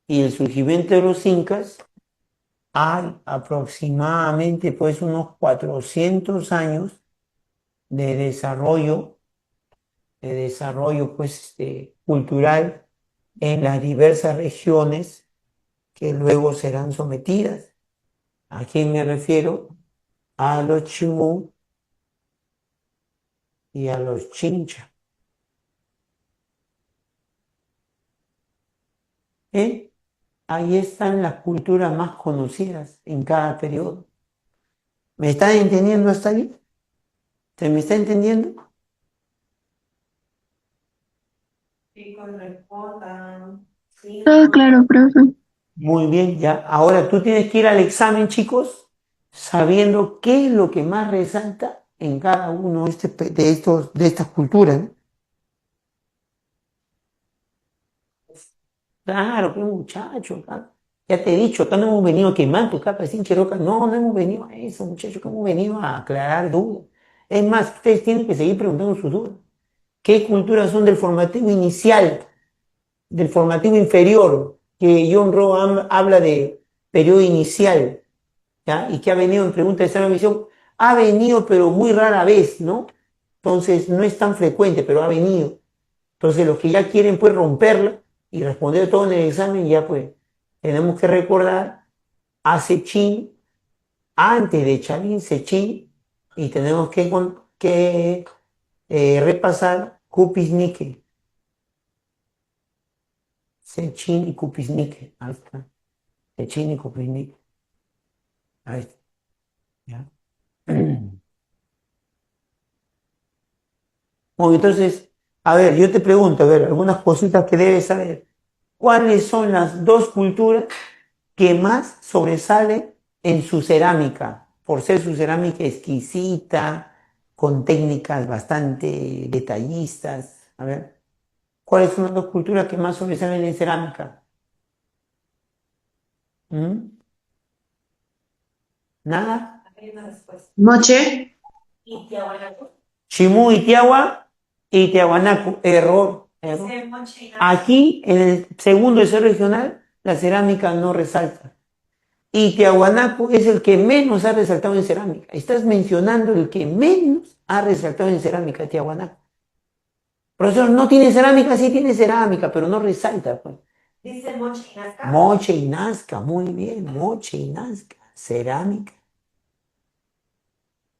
y el surgimiento de los incas, hay aproximadamente pues unos 400 años de desarrollo pues cultural en las diversas regiones que luego serán sometidas. ¿A quién me refiero? A los chimú y a los chincha. ¿Eh? Ahí están las culturas más conocidas en cada periodo. ¿Me están entendiendo hasta ahí? ¿Se me está entendiendo?
Sí, correspondan. Sí,
Todo claro, profe.
Muy bien, ya. Ahora tú tienes que ir al examen, chicos, sabiendo qué es lo que más resalta en cada uno de estas culturas, ¿no? Claro, qué muchacho, acá. Ya te he dicho, acá no hemos venido a quemar tu capa sin Quiroca. No, no hemos venido a eso, muchachos, que hemos venido a aclarar dudas. Es más, ustedes tienen que seguir preguntando sus dudas. ¿Qué culturas son del formativo inicial, del formativo inferior? Que John Rowe habla de periodo inicial, ¿ya? Y que ha venido en pregunta de examen de admisión. Ha venido, pero muy rara vez, ¿no? Entonces, no es tan frecuente, pero ha venido. Entonces, los que ya quieren, pues, romperla y responder todo en el examen, ya, pues, tenemos que recordar a Sechín, antes de Chalín, Sechín, y tenemos que repasar Kupisnike, Sechín y Kupisnike. Ahí está. Sechín y Kupisnike. Ahí está. ¿Ya? Bueno, entonces, a ver, yo te pregunto, a ver, algunas cositas que debes saber. ¿Cuáles son las dos culturas que más sobresalen en su cerámica? Por ser su cerámica exquisita, con técnicas bastante detallistas. A ver, ¿cuáles son las dos culturas que más sobresalen en cerámica? ¿Mm? ¿Nada?
hay una respuesta.
Moche.
Y Tiahuanaco.
Chimú y Tiahuanaco. Error, error.
Ese Moche y nada.
Aquí, en el segundo deseo regional, la cerámica no resalta. Y Tiahuanaco es el que menos ha resaltado en cerámica. Estás mencionando el que menos ha resaltado en cerámica, Tiahuanaco. Profesor, no tiene cerámica, sí tiene cerámica, pero no resalta, pues.
Dice Moche y Nazca.
Moche y Nazca, muy bien, Moche y Nazca. Cerámica,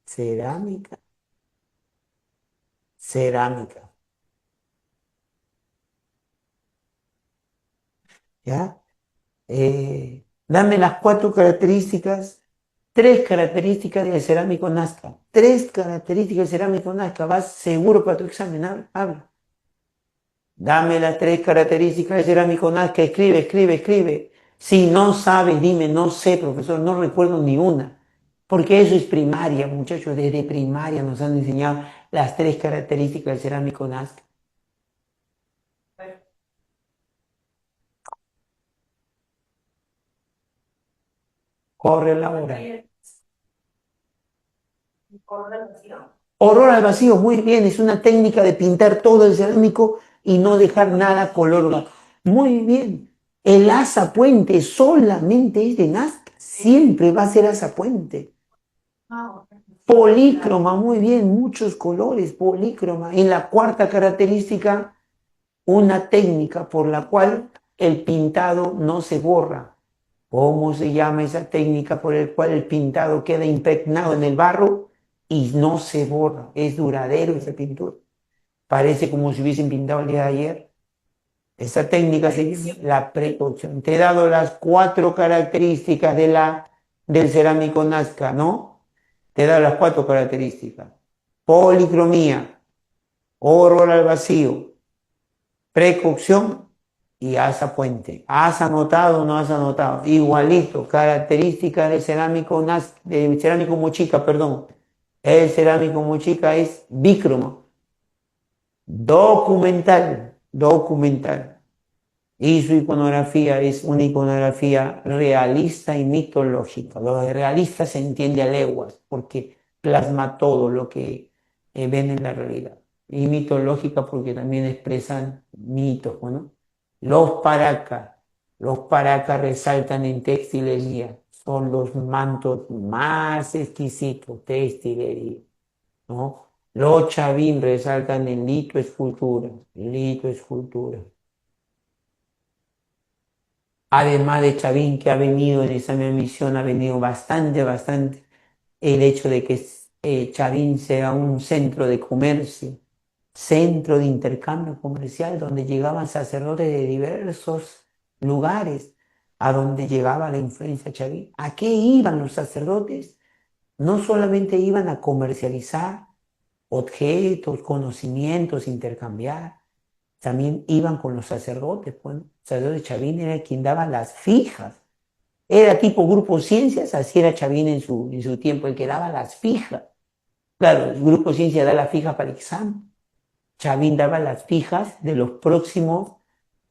cerámica, cerámica. ¿Ya? Dame las cuatro características, tres características del cerámico Nazca. Tres características del cerámico Nazca. Vas seguro para tu examen, habla. Dame las tres características del cerámico Nazca. Escribe, escribe, escribe. Si no sabes, dime, no sé, profesor, no recuerdo ni una. Porque eso es primaria, muchachos. Desde primaria nos han enseñado las tres características del cerámico Nazca. Corre la hora.
Correlación.
Horror al vacío, muy bien, es una técnica de pintar todo el cerámico y no dejar nada color blanco. Muy bien. El asa puente solamente es de Nazca, siempre va a ser asa puente.
Ah,
Polícroma, muy bien, muchos colores, polícroma. En la cuarta característica, una técnica por la cual el pintado no se borra. ¿Cómo se llama esa técnica por la cual el pintado queda impregnado en el barro y no se borra? Es duradero esa pintura. Parece como si hubiesen pintado el día de ayer. Esa técnica se llama la precocción. Te he dado las cuatro características del cerámico Nazca, ¿no? Te he dado las cuatro características. Policromía, horror al vacío, precocción y asa puente. ¿Has anotado o no has anotado? Igualito, característica del cerámico mochica, perdón. El cerámico mochica es bícromo, documental, documental. Y su iconografía es una iconografía realista y mitológica. Lo de realista se entiende a leguas, porque plasma todo lo que ven en la realidad. Y mitológica porque también expresan mitos, ¿no? Los paracas resaltan en textilería. Son los mantos más exquisitos, textilería, ¿no? Los chavín resaltan en lito escultura, lito escultura. Además de Chavín, que ha venido en esa misma misión, ha venido bastante el hecho de que Chavín sea un centro de comercio, centro de intercambio comercial, donde llegaban sacerdotes de diversos lugares, a donde llegaba la influencia chavín. ¿A qué iban los sacerdotes? No solamente iban a comercializar objetos, conocimientos, intercambiar, también iban con los sacerdotes. Pues, ¿no? El sacerdote Chavín era quien daba las fijas. Era tipo grupo ciencias, así era Chavín en su tiempo, el que daba las fijas. Claro, el grupo ciencia da la fija para el examen. Chavín daba las fijas de los próximos,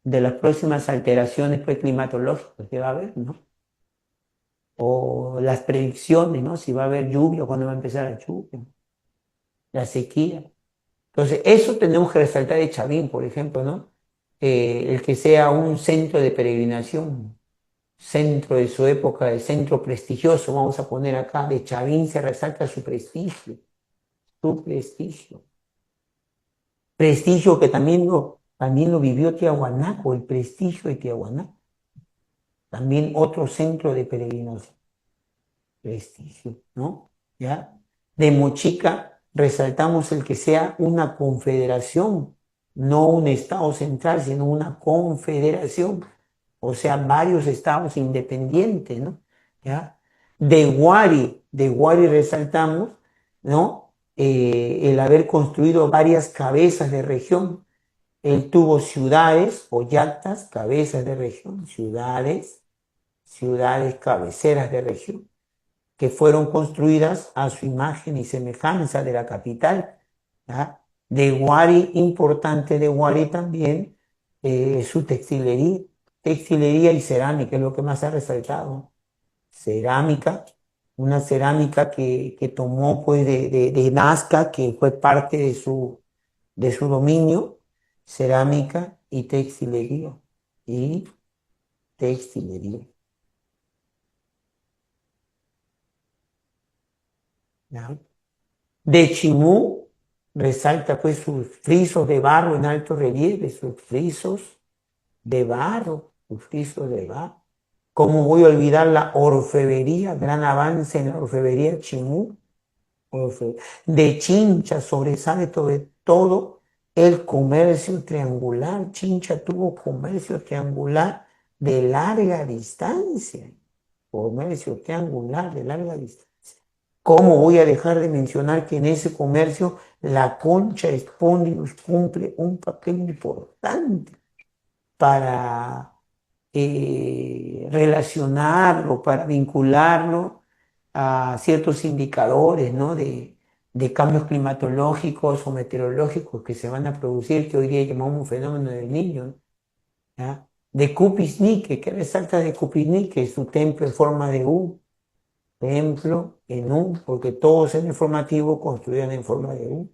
de las próximas alteraciones pues, climatológicas que va a haber, ¿no? O las predicciones, ¿no? Si va a haber lluvia o cuándo va a empezar la lluvia, la sequía. Entonces, eso tenemos que resaltar de Chavín, por ejemplo, ¿no? El que sea un centro de peregrinación, centro de su época, de centro prestigioso, vamos a poner acá, de Chavín se resalta su prestigio, su prestigio. Prestigio que también lo vivió Tiahuanaco, el prestigio de Tiahuanaco. También otro centro de peregrinación, prestigio, ¿no? ¿Ya? De Mochica resaltamos el que sea una confederación, no un estado central, sino una confederación, o sea, varios estados independientes, ¿no? ¿Ya? De Guari resaltamos, ¿no? El haber construido varias cabezas de región. Él tuvo ciudades o yactas, cabezas de región, ciudades cabeceras de región, que fueron construidas a su imagen y semejanza de la capital. ¿Ya? De Guari, importante de Guari también, su textilería y cerámica es lo que más ha resaltado. Cerámica, una cerámica que tomó pues de Nazca, que fue parte de su dominio, cerámica y textilería. Y textilería. ¿Ya? De Chimú resalta pues sus frisos de barro en alto relieve, sus frisos de barro, sus frisos de barro. ¿Cómo voy a olvidar la orfebrería? Gran avance en la orfebrería Chimú. De Chincha sobresale sobre todo el comercio triangular. Chincha tuvo comercio triangular de larga distancia. Comercio triangular de larga distancia. ¿Cómo voy a dejar de mencionar que en ese comercio la concha Spondylus cumple un papel importante para relacionarlo, para vincularlo a ciertos indicadores, ¿no? de cambios climatológicos o meteorológicos que se van a producir, que hoy día llamamos un fenómeno del niño, ¿no? ¿Ya? De Cupisnique, ¿qué resalta de Cupisnique? Su templo en forma de U, templo en U, porque todos en el formativo construían en forma de U.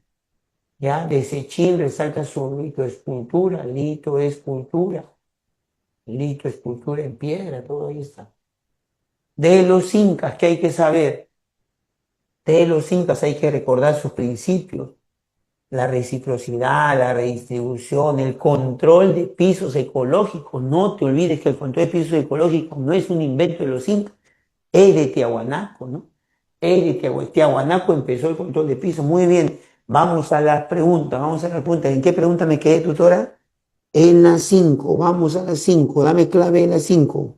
¿Ya? De Sechín resalta su lito, escultura en piedra, todo ahí está. De los incas, ¿qué hay que saber? De los incas hay que recordar sus principios, la reciprocidad, la redistribución, el control de pisos ecológicos. No te olvides que el control de pisos ecológicos no es un invento de los incas, es de Tiahuanaco, ¿no? Es de Tiahuanaco. Tiahuanaco empezó el control de pisos. Muy bien, vamos a las preguntas, ¿En qué pregunta me quedé, tutora? En las 5, vamos a las 5, dame clave en las 5.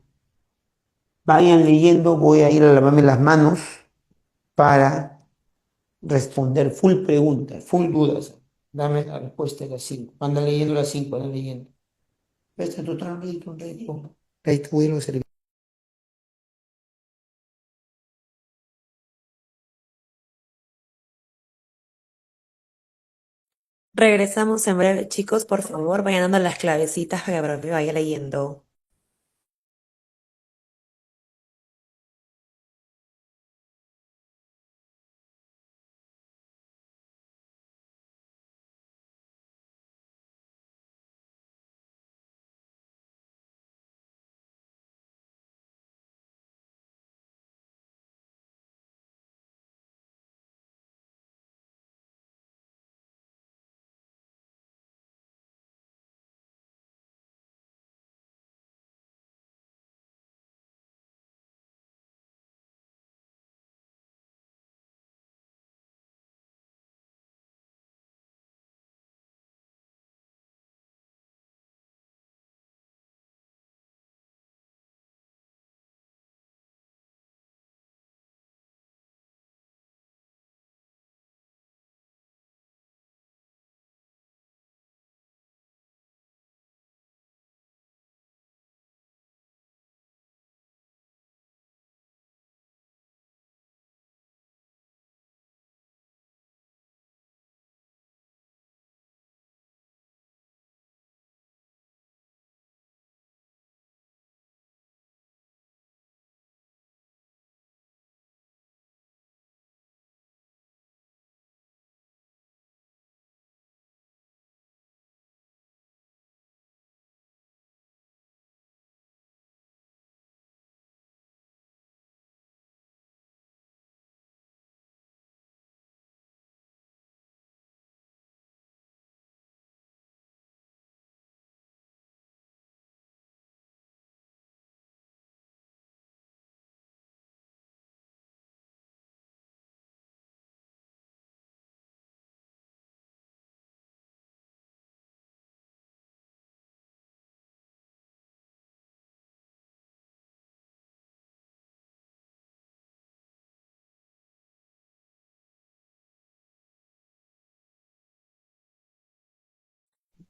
Vayan leyendo, voy a ir a lavarme las manos para responder full preguntas, full dudas. Dame la respuesta de las 5. Anda leyendo las 5, anda leyendo. Este tutor, ahí te voy a servir.
Regresamos en breve, chicos, por favor, vayan dando las clavecitas para que vaya leyendo.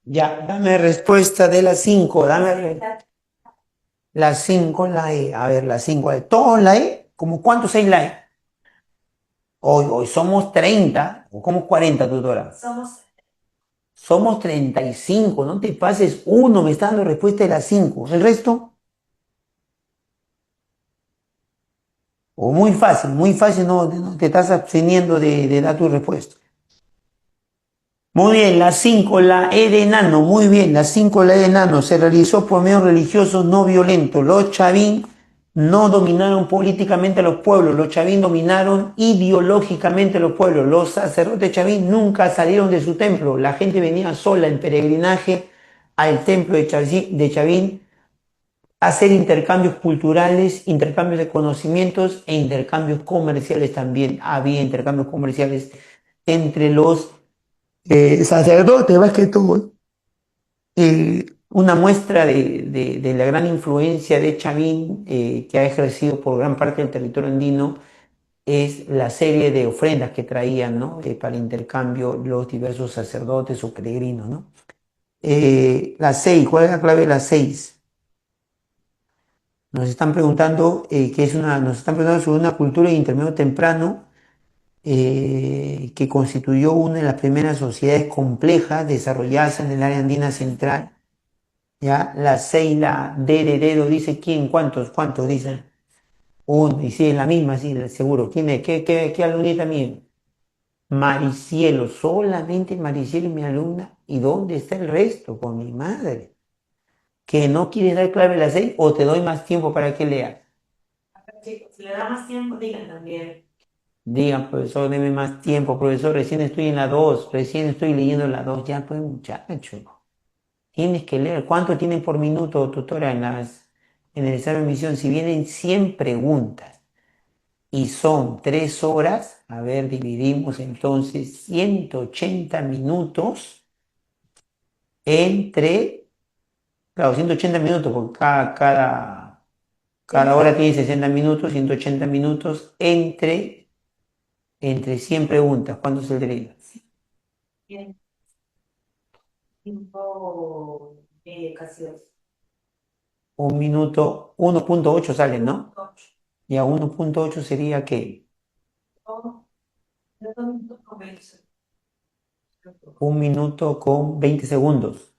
Ya, dame respuesta de las 5, dame la 5, la E. A ver, la 5, ¿todos la E? ¿Cómo cuántos hay la E? Hoy somos 30, o como 40, tutora. Somos 35, no te pases uno, me está dando respuesta de las 5. ¿El resto? O muy fácil, no te estás absteniendo de dar tu respuesta. Muy bien, la 5, la E de enano, muy bien, la 5, la E de enano, se realizó por medios religiosos no violentos. Los chavín no dominaron políticamente a los pueblos, los chavín dominaron ideológicamente a los pueblos. Los sacerdotes chavín nunca salieron de su templo, la gente venía sola en peregrinaje al templo de Chavín a hacer intercambios culturales, intercambios de conocimientos e intercambios comerciales también. Había intercambios comerciales entre los sacerdote, más que todo, una muestra de la gran influencia de Chavín que ha ejercido por gran parte del territorio andino es la serie de ofrendas que traían, ¿no? Para intercambio los diversos sacerdotes o peregrinos, ¿no? La 6, ¿cuál es la clave de la 6? Nos están preguntando nos están preguntando sobre una cultura de intermedio temprano que constituyó una de las primeras sociedades complejas desarrolladas en el área andina central. Ya, la 6, la D de dedo, dice quién, cuántos dicen. Uno, y sí, es la misma, sí, seguro. ¿Quién es? ¿Qué alumnita mía? Maricielo, solamente Maricielo es mi alumna. ¿Y dónde está el resto? Con mi madre. ¿Que no quieres dar clave a la 6 o te doy más tiempo para que leas?
Si le da más tiempo, digan también.
Digan, profesor, deme más tiempo, profesor, recién estoy en la 2, recién estoy leyendo la 2, ya pues muchacho. Tienes que leer. ¿Cuánto tienen por minuto, tutora, en el examen de admisión? Si vienen 100 preguntas y son 3 horas, a ver, dividimos entonces 180 minutos entre, claro, 180 minutos, porque cada hora tiene 60 minutos, 180 minutos entre 100 preguntas. ¿Cuánto saldría?
Bien, 5, casi 2.
Un minuto, 1.8 salen, ¿no? Y a 1.8 sería ¿qué? Un minuto con 20 segundos.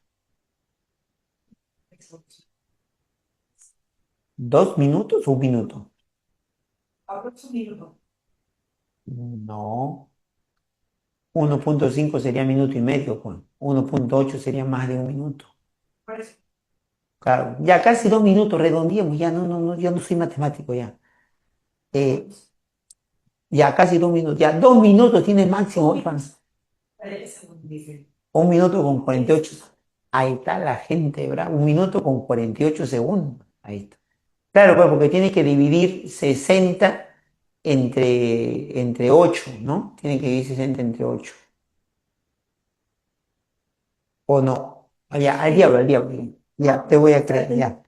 2 minutos o un minuto. No. 1.5 sería minuto y medio, pues. 1.8 sería más de un minuto. Claro, ya casi 2 minutos, redondeemos, ya no, yo no soy matemático ya. Eh, ya casi 2 minutos, ya 2 minutos tiene máximo, Ivans. 1 minuto con 48. Ahí está la gente, ¿verdad? 1 minuto con 48 segundos. Ahí está. Claro, pues porque tiene que dividir 60 entre 8, ¿no? Tiene que dividir 60 entre 8. ¿O no? Ah, ya, al diablo, al diablo. Ya, te voy a creer, ya.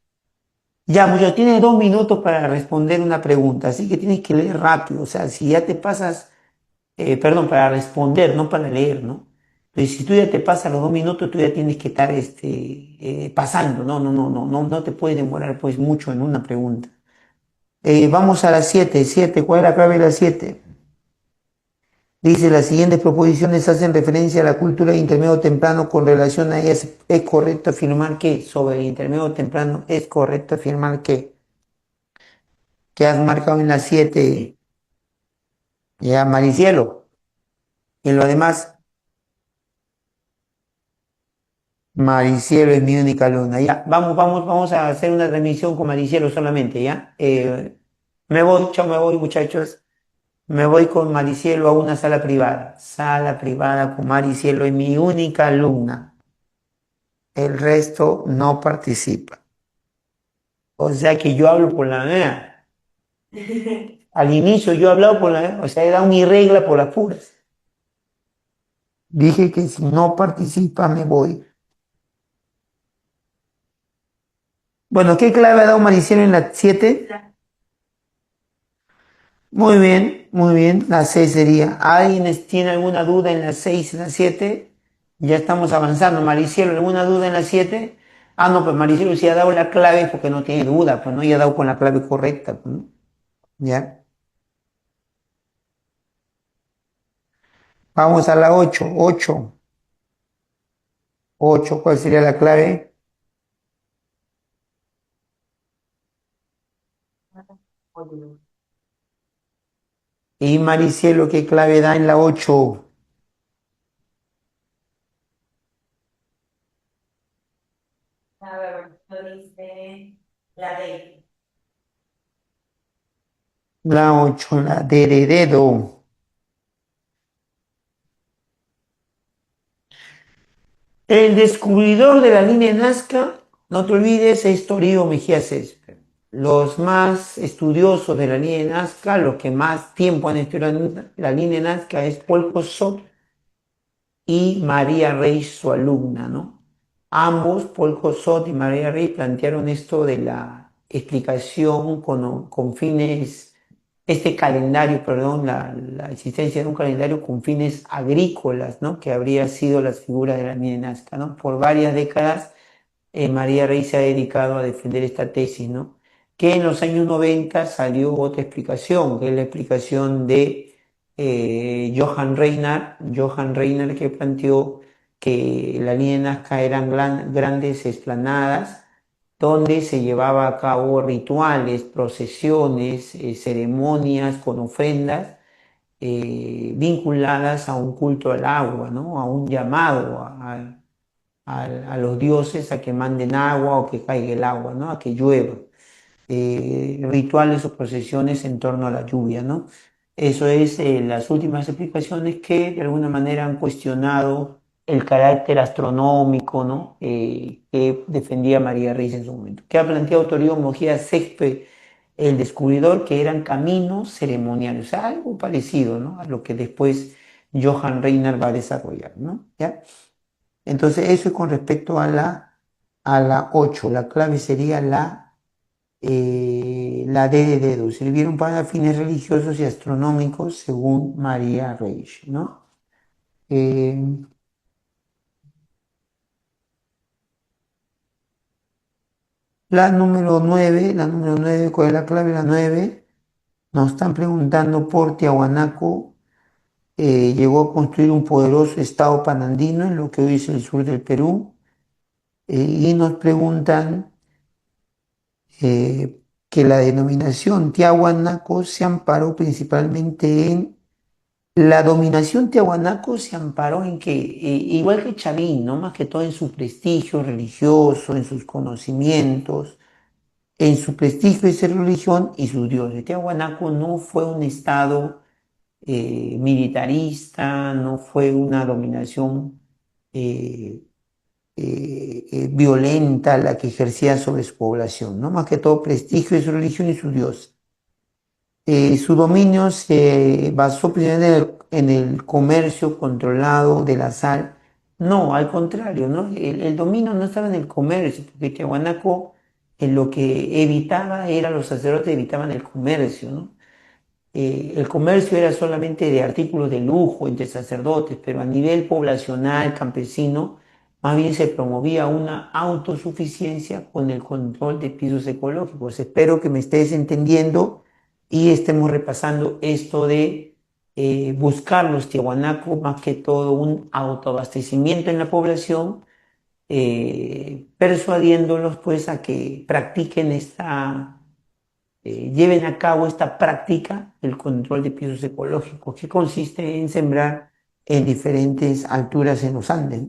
Ya, muchachos, tienes 2 minutos para responder una pregunta, así que tienes que leer rápido. O sea, si ya te pasas, perdón, para responder, no para leer, ¿no? Entonces, si tú ya te pasas los 2 minutos, tú ya tienes que estar pasando. No te puedes demorar pues mucho en una pregunta. Vamos a las 7. 7, ¿cuál es la clave de las 7? Dice, las siguientes proposiciones hacen referencia a la cultura de intermedio temprano con relación a ellas. ¿Es correcto afirmar que sobre el intermedio temprano es correcto afirmar que has marcado en las 7? Ya, Maricielo. Y lo demás, Maricielo es mi única alumna. Ya, vamos a hacer una transmisión con Maricielo solamente, ¿ya? Me voy, chao, me voy, muchachos. Me voy con Maricielo a una sala privada. Sala privada con Maricielo es mi única alumna. El resto no participa. O sea que yo hablo por la mía. Al inicio yo he hablado por la mía, o sea, he dado mi regla por las puras. Dije que si no participa me voy. Bueno, ¿qué clave ha dado Maricielo en la 7? Muy bien, muy bien. La 6 sería. ¿Alguien tiene alguna duda en la 6 y la 7? Ya estamos avanzando. Maricielo, ¿alguna duda en la 7? Ah, no, pues Maricielo sí ha dado la clave porque no tiene duda, pues no, ya ha dado con la clave correcta, pues, ¿no? Ya. Vamos a la 8. 8. 8, ¿cuál sería la clave? Y Maricielo, ¿qué clave da en la 8?
A ver, lo dice la D.
La 8, la D de dedo. El descubridor de la línea de Nazca, no te olvides, es Torío Mejía Céspedes. Los más estudiosos de la línea de Nazca, los que más tiempo han estudiado la línea de Nazca, es Paul Kossoff y María Rey, su alumna, ¿no? Ambos, Paul Kossoff y María Rey, plantearon esto de la explicación con fines, este calendario, perdón, la existencia de un calendario con fines agrícolas, ¿no? Que habría sido las figuras de la línea de Nazca, ¿no? Por varias décadas María Rey se ha dedicado a defender esta tesis, ¿no? Que en los años 90 salió otra explicación, que es la explicación de Johann Reinhardt que planteó que la línea de Nazca eran grandes explanadas donde se llevaba a cabo rituales, procesiones, ceremonias con ofrendas vinculadas a un culto al agua, ¿no? A un llamado a los dioses a que manden agua o que caiga el agua, ¿no? A que llueva. Rituales o procesiones en torno a la lluvia, ¿no? Eso es las últimas explicaciones que de alguna manera han cuestionado el carácter astronómico, ¿no? Que defendía María Reyes en su momento. ¿Qué ha planteado Torío Mejía Céspedes, el descubridor? Que eran caminos ceremoniales, o sea, algo parecido, ¿no? A lo que después Johann Reinhardt va a desarrollar, ¿no? ¿Ya? Entonces, eso es con respecto a la 8. La clave sería la D de dedo. Sirvieron para fines religiosos y astronómicos según María Reich, ¿no? Eh, la número 9, ¿cuál es la clave? La 9. Nos están preguntando por Tiahuanaco. Llegó a construir un poderoso estado panandino en lo que hoy es el sur del Perú. Y nos preguntan que la denominación Tiahuanaco se amparó principalmente en la dominación tiahuanaco se amparó en que, igual que Chavín, ¿no? Más que todo en su prestigio religioso, en sus conocimientos, en su prestigio de ser religión y sus dioses. Tiahuanaco no fue un estado militarista, no fue una dominación eh, violenta la que ejercía sobre su población, ¿no? Más que todo prestigio de su religión y sus dioses. Su dominio se basó primero en el comercio controlado de la sal. No, al contrario, ¿no? El dominio no estaba en el comercio, porque Tiahuanaco lo que evitaba era, los sacerdotes evitaban el comercio, ¿no? El comercio era solamente de artículos de lujo entre sacerdotes, pero a nivel poblacional, campesino, más bien se promovía una autosuficiencia con el control de pisos ecológicos. Espero que me estés entendiendo y estemos repasando esto de buscar los tiahuanacos, más que todo un autoabastecimiento en la población, persuadiéndolos pues a que practiquen lleven a cabo esta práctica del control de pisos ecológicos, que consiste en sembrar en diferentes alturas en los Andes.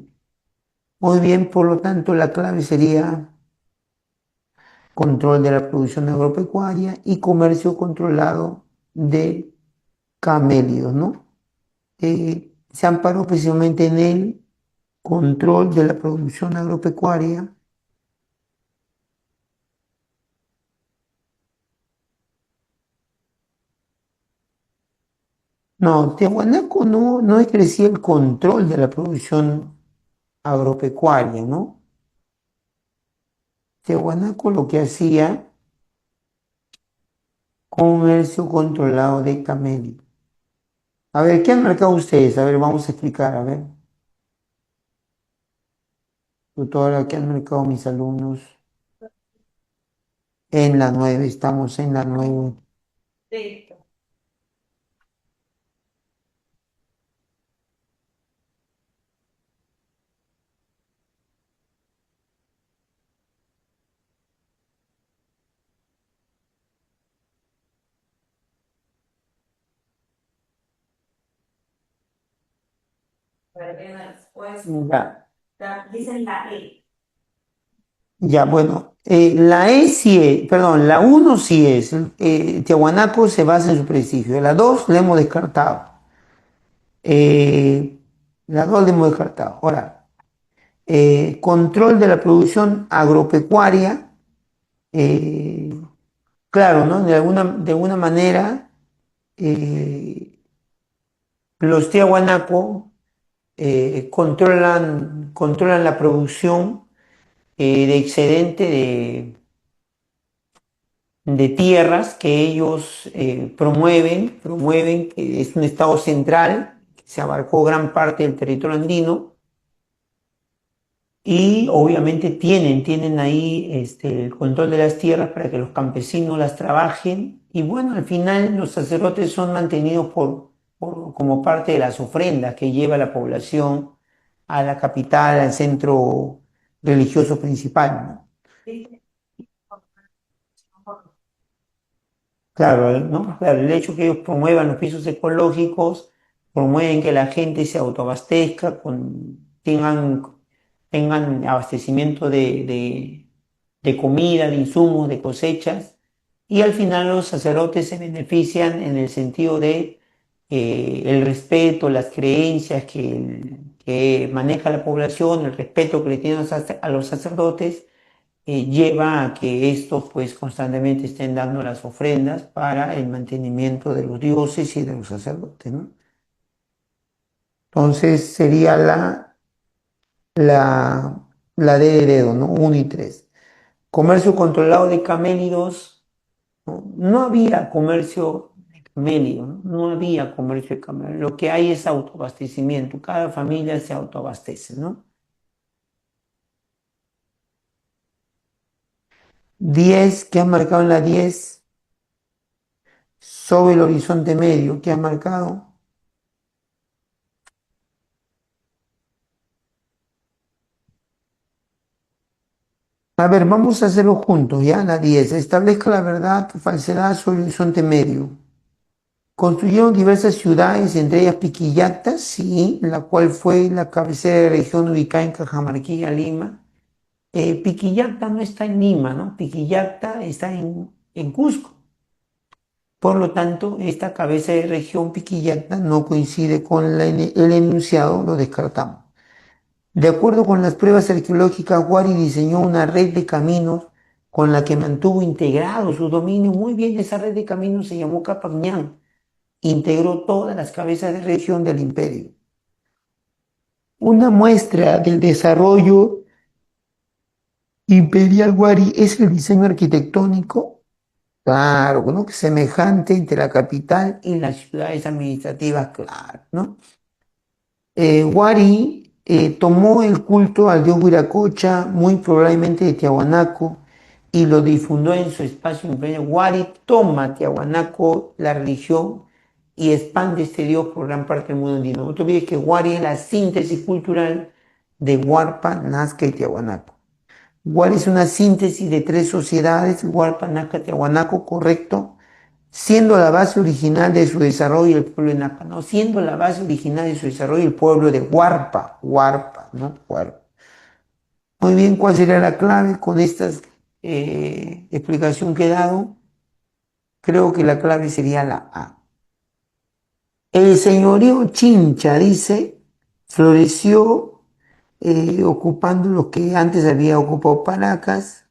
Muy bien, por lo tanto, la clave sería control de la producción agropecuaria y comercio controlado de camélidos, ¿no? Se amparó precisamente en el control de la producción agropecuaria. No, Tiahuanaco no ejercía el control de la producción agropecuaria, ¿no? Tiahuanaco lo que hacía, comercio controlado de camello. A ver, ¿qué han marcado ustedes? A ver, vamos a explicar, a ver. Tutora, ¿qué han marcado mis alumnos? En la 9, estamos en la 9.
Listo. A ver, ¿qué más? Pues,
Ya,
dicen la E.
ya, bueno. La E sí es, perdón, la uno sí es. Tiahuanaco se basa en su prestigio. La 2 la hemos descartado. Eh, la 2 la hemos descartado. Ahora, control de la producción agropecuaria. eh, claro, ¿no? De alguna manera, eh, los Tiahuanaco controlan la producción de excedente de tierras que ellos promueven, que es un estado central, que se abarcó gran parte del territorio andino, y obviamente tienen ahí el control de las tierras para que los campesinos las trabajen, y bueno, al final los sacerdotes son mantenidos como parte de las ofrendas que lleva la población a la capital, al centro religioso principal, ¿no? Claro, ¿no? Claro, el hecho que ellos promuevan los pisos ecológicos, promueven que la gente se autoabastezca, tengan abastecimiento de comida, de insumos, de cosechas, y al final los sacerdotes se benefician en el sentido de el respeto, las creencias que maneja la población, el respeto que le tienen a los sacerdotes lleva a que estos pues constantemente estén dando las ofrendas para el mantenimiento de los dioses y de los sacerdotes, ¿no? Entonces sería la, la D de dedo, ¿no? 1 y 3. Comercio controlado de camélidos, ¿no? No había comercio de camélidos, ¿no? No había comercio de camélidos. Lo que hay es autoabastecimiento. Cada familia se autoabastece, ¿no? 10, ¿qué ha marcado en la 10? Sobre el horizonte medio, ¿qué ha marcado? A ver, vamos a hacerlo juntos, ¿ya? La 10. Establezca la verdad o falsedad sobre el horizonte medio. Construyeron diversas ciudades, entre ellas Piquillacta, sí, la cual fue la cabecera de la región ubicada en Cajamarquilla, Lima. Piquillacta no está en Lima, ¿no? Piquillacta está en Cusco. Por lo tanto, esta cabeza de región Piquillacta no coincide con el enunciado, lo descartamos. De acuerdo con las pruebas arqueológicas, Huari diseñó una red de caminos con la que mantuvo integrado su dominio. Muy bien, esa red de caminos se llamó Capacñán. Integró todas las cabezas de región del imperio. Una muestra del desarrollo imperial Huari es el diseño arquitectónico, claro, ¿no? Semejante entre la capital y las ciudades administrativas, claro, ¿no? Huari tomó el culto al dios Huiracocha, muy probablemente de Tiahuanaco, y lo difundió en su espacio imperial. Huari toma Tiahuanaco, la religión, y expande este dios por gran parte del mundo andino. No te olvides que Huari es la síntesis cultural de Huarpa, Nazca y Tiahuanaco. Huari es una síntesis de tres sociedades, Huarpa, Nazca, Tiahuanaco, correcto, siendo la base original de su desarrollo el pueblo de Napa, ¿no? Siendo la base original de su desarrollo el pueblo de Huarpa, ¿no? Huarpa. Muy bien, ¿cuál sería la clave con esta explicación que he dado? Creo que la clave sería la A. El señorío Chincha, dice, floreció ocupando lo que antes había ocupado Paracas.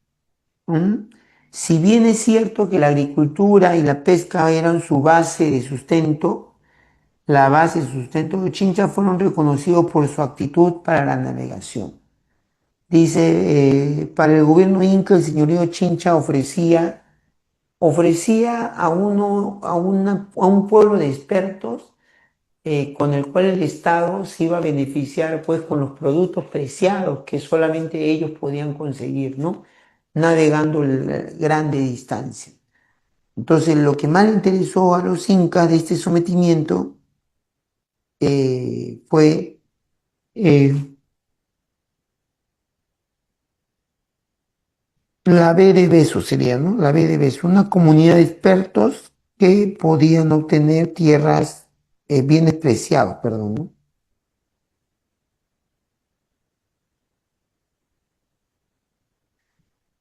¿Mm? Si bien es cierto que la agricultura y la pesca eran su base de sustento, la base y sustento de Chincha fueron reconocidos por su actitud para la navegación. Dice, para el gobierno inca, el señorío Chincha ofrecía a un pueblo de expertos con el cual el Estado se iba a beneficiar pues con los productos preciados que solamente ellos podían conseguir, ¿no? Navegando grande distancia. Entonces, lo que más le interesó a los incas de este sometimiento fue eh, la B de Beso, sería, ¿no? La B de Beso, una comunidad de expertos que podían obtener tierras, bienes preciados, perdón, ¿no?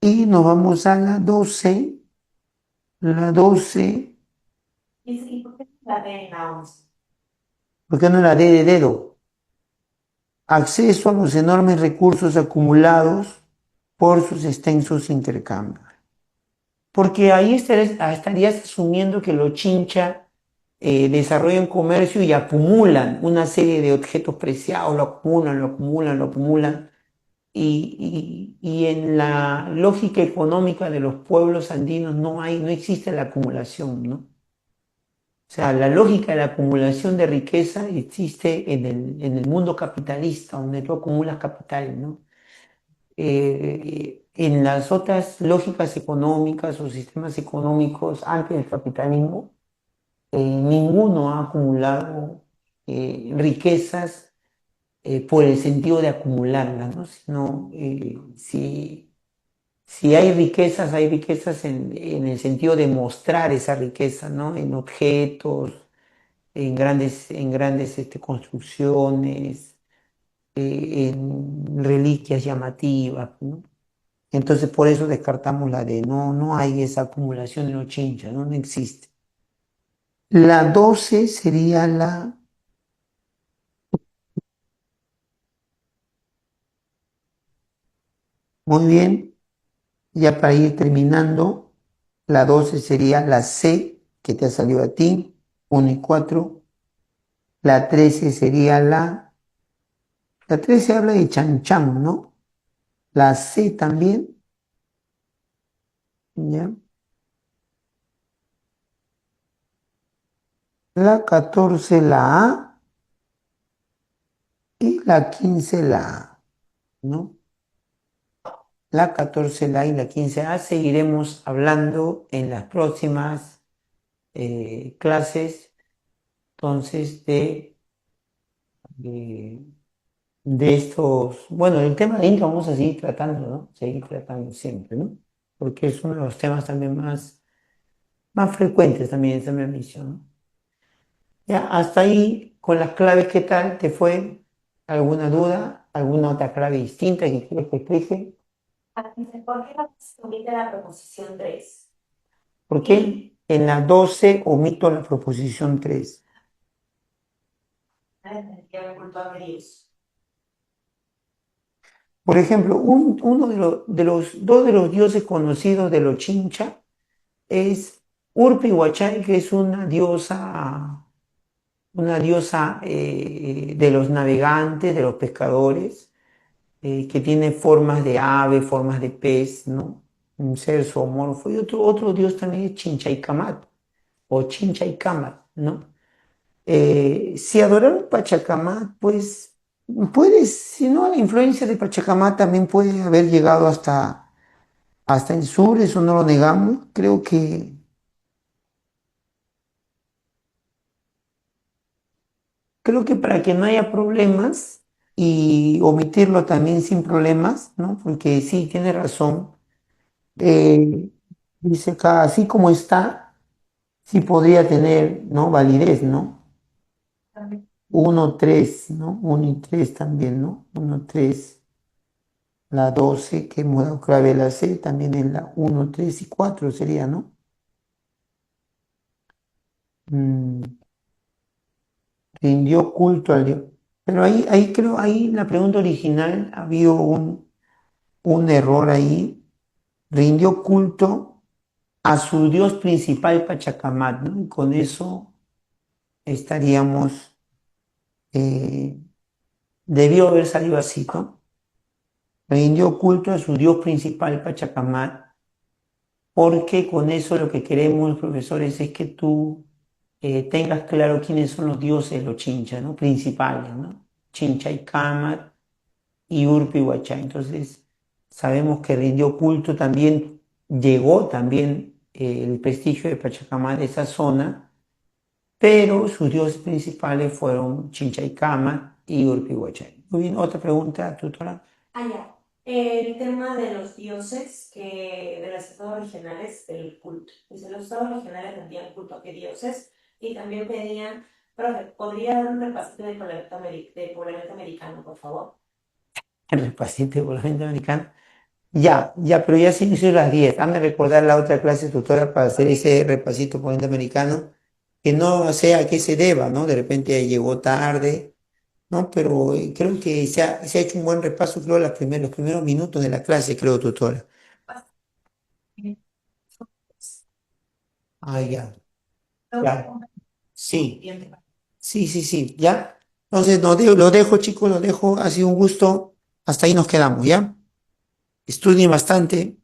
Y nos vamos a la 12. La 12,
¿Y por qué la D en la 11?
¿por qué no la D de dedo? Acceso a los enormes recursos acumulados por sus extensos intercambios. Porque ahí estarías asumiendo que los chincha desarrollan comercio y acumulan una serie de objetos preciados, lo acumulan, lo acumulan, lo acumulan. Y en la lógica económica de los pueblos andinos no existe la acumulación, ¿no? O sea, la lógica de la acumulación de riqueza existe en el mundo capitalista, donde tú acumulas capital, ¿no? En las otras lógicas económicas o sistemas económicos antes del capitalismo, ninguno ha acumulado riquezas por el sentido de acumularlas, ¿no? Sino, si hay riquezas en el sentido de mostrar esa riqueza, ¿no? En objetos, en grandes construcciones, en reliquias llamativas, ¿no? Entonces por eso descartamos la de no hay esa acumulación en los chinchas, ¿no? No existe. La 12 sería la, muy bien, ya para ir terminando, la 12 sería la C, que te ha salido a ti, 1 y 4. La 13 sería la 13 habla de Chan Chan, ¿no? La C también, ¿ya? La 14 la A y la 15 la A, ¿no? La 14 la A y la 15 A seguiremos hablando en las próximas clases, entonces, de, de estos, bueno, el tema de Inca vamos a seguir tratando, ¿no? Seguir tratando siempre, ¿no? Porque es uno de los temas también más frecuentes también en esta misión, ¿no? Ya, hasta ahí, con las claves, ¿qué tal te fue? ¿Alguna duda? ¿Alguna otra clave distinta que quieres que explique?
¿Por qué no se omite la proposición 3?
¿Por qué en la 12 omito la proposición 3?
Ya culpable de Dios.
Por ejemplo, uno de los dos de los dioses conocidos de los Chincha es Urpi Huachai, que es una diosa de los navegantes, de los pescadores, que tiene formas de ave, formas de pez, ¿no? Un ser zoomorfo. Y otro dios también es Chinchaycamat o Chinchaycamat, ¿no? Si adoraron Pachacamac, pues si no, la influencia de Pachacamac también puede haber llegado hasta el sur, eso no lo negamos. Creo que para que no haya problemas y omitirlo también sin problemas, ¿no? Porque sí, tiene razón. eh, Dice acá, así como está, sí podría tener, ¿no? Validez, ¿no? 1, 3, ¿no? 1 y 3 también, ¿no? 1, 3. La 12 que hemos dado clave la C, también en la 1, 3 y 4 sería, ¿no? Mm, rindió culto al Dios. Pero ahí creo, ahí en la pregunta original había un error ahí. Rindió culto a su Dios principal Pachacamac, ¿no? Y con eso estaríamos, eh, debió haber salido así, ¿no? Rindió culto a su Dios principal Pachacamac, porque con eso lo que queremos, profesores, es que tú tengas claro quiénes son los dioses de los chinchas, ¿no? Principales, ¿no? Chincha y Cámara y Urpi Huachá. Entonces, sabemos que rindió culto también, llegó también el prestigio de Pachacamac de esa zona, pero sus dioses principales fueron Chincha y Cámara y Urpi Huachá. Muy bien, otra pregunta, tutora.
Ah, ya. El tema de los dioses, de los estados regionales del culto. Dice, los estados regionales rendían culto a qué dioses y también pedían, profe, ¿podría dar un repasito del poblamiento americano, por favor?
El repasito por la gente americana. Ya, pero ya se inició las 10. Hazme recordar la otra clase tutora para hacer ese repasito por americano, que no sé a qué se deba, ¿no? De repente llegó tarde, ¿no? Pero creo que se ha hecho un buen repaso, creo, los primeros minutos de la clase, creo, tutora. Ah, ya, sí, sí, ya. Entonces, lo dejo, chicos, lo dejo. Ha sido un gusto. Hasta ahí nos quedamos, ¿ya? Estudien bastante.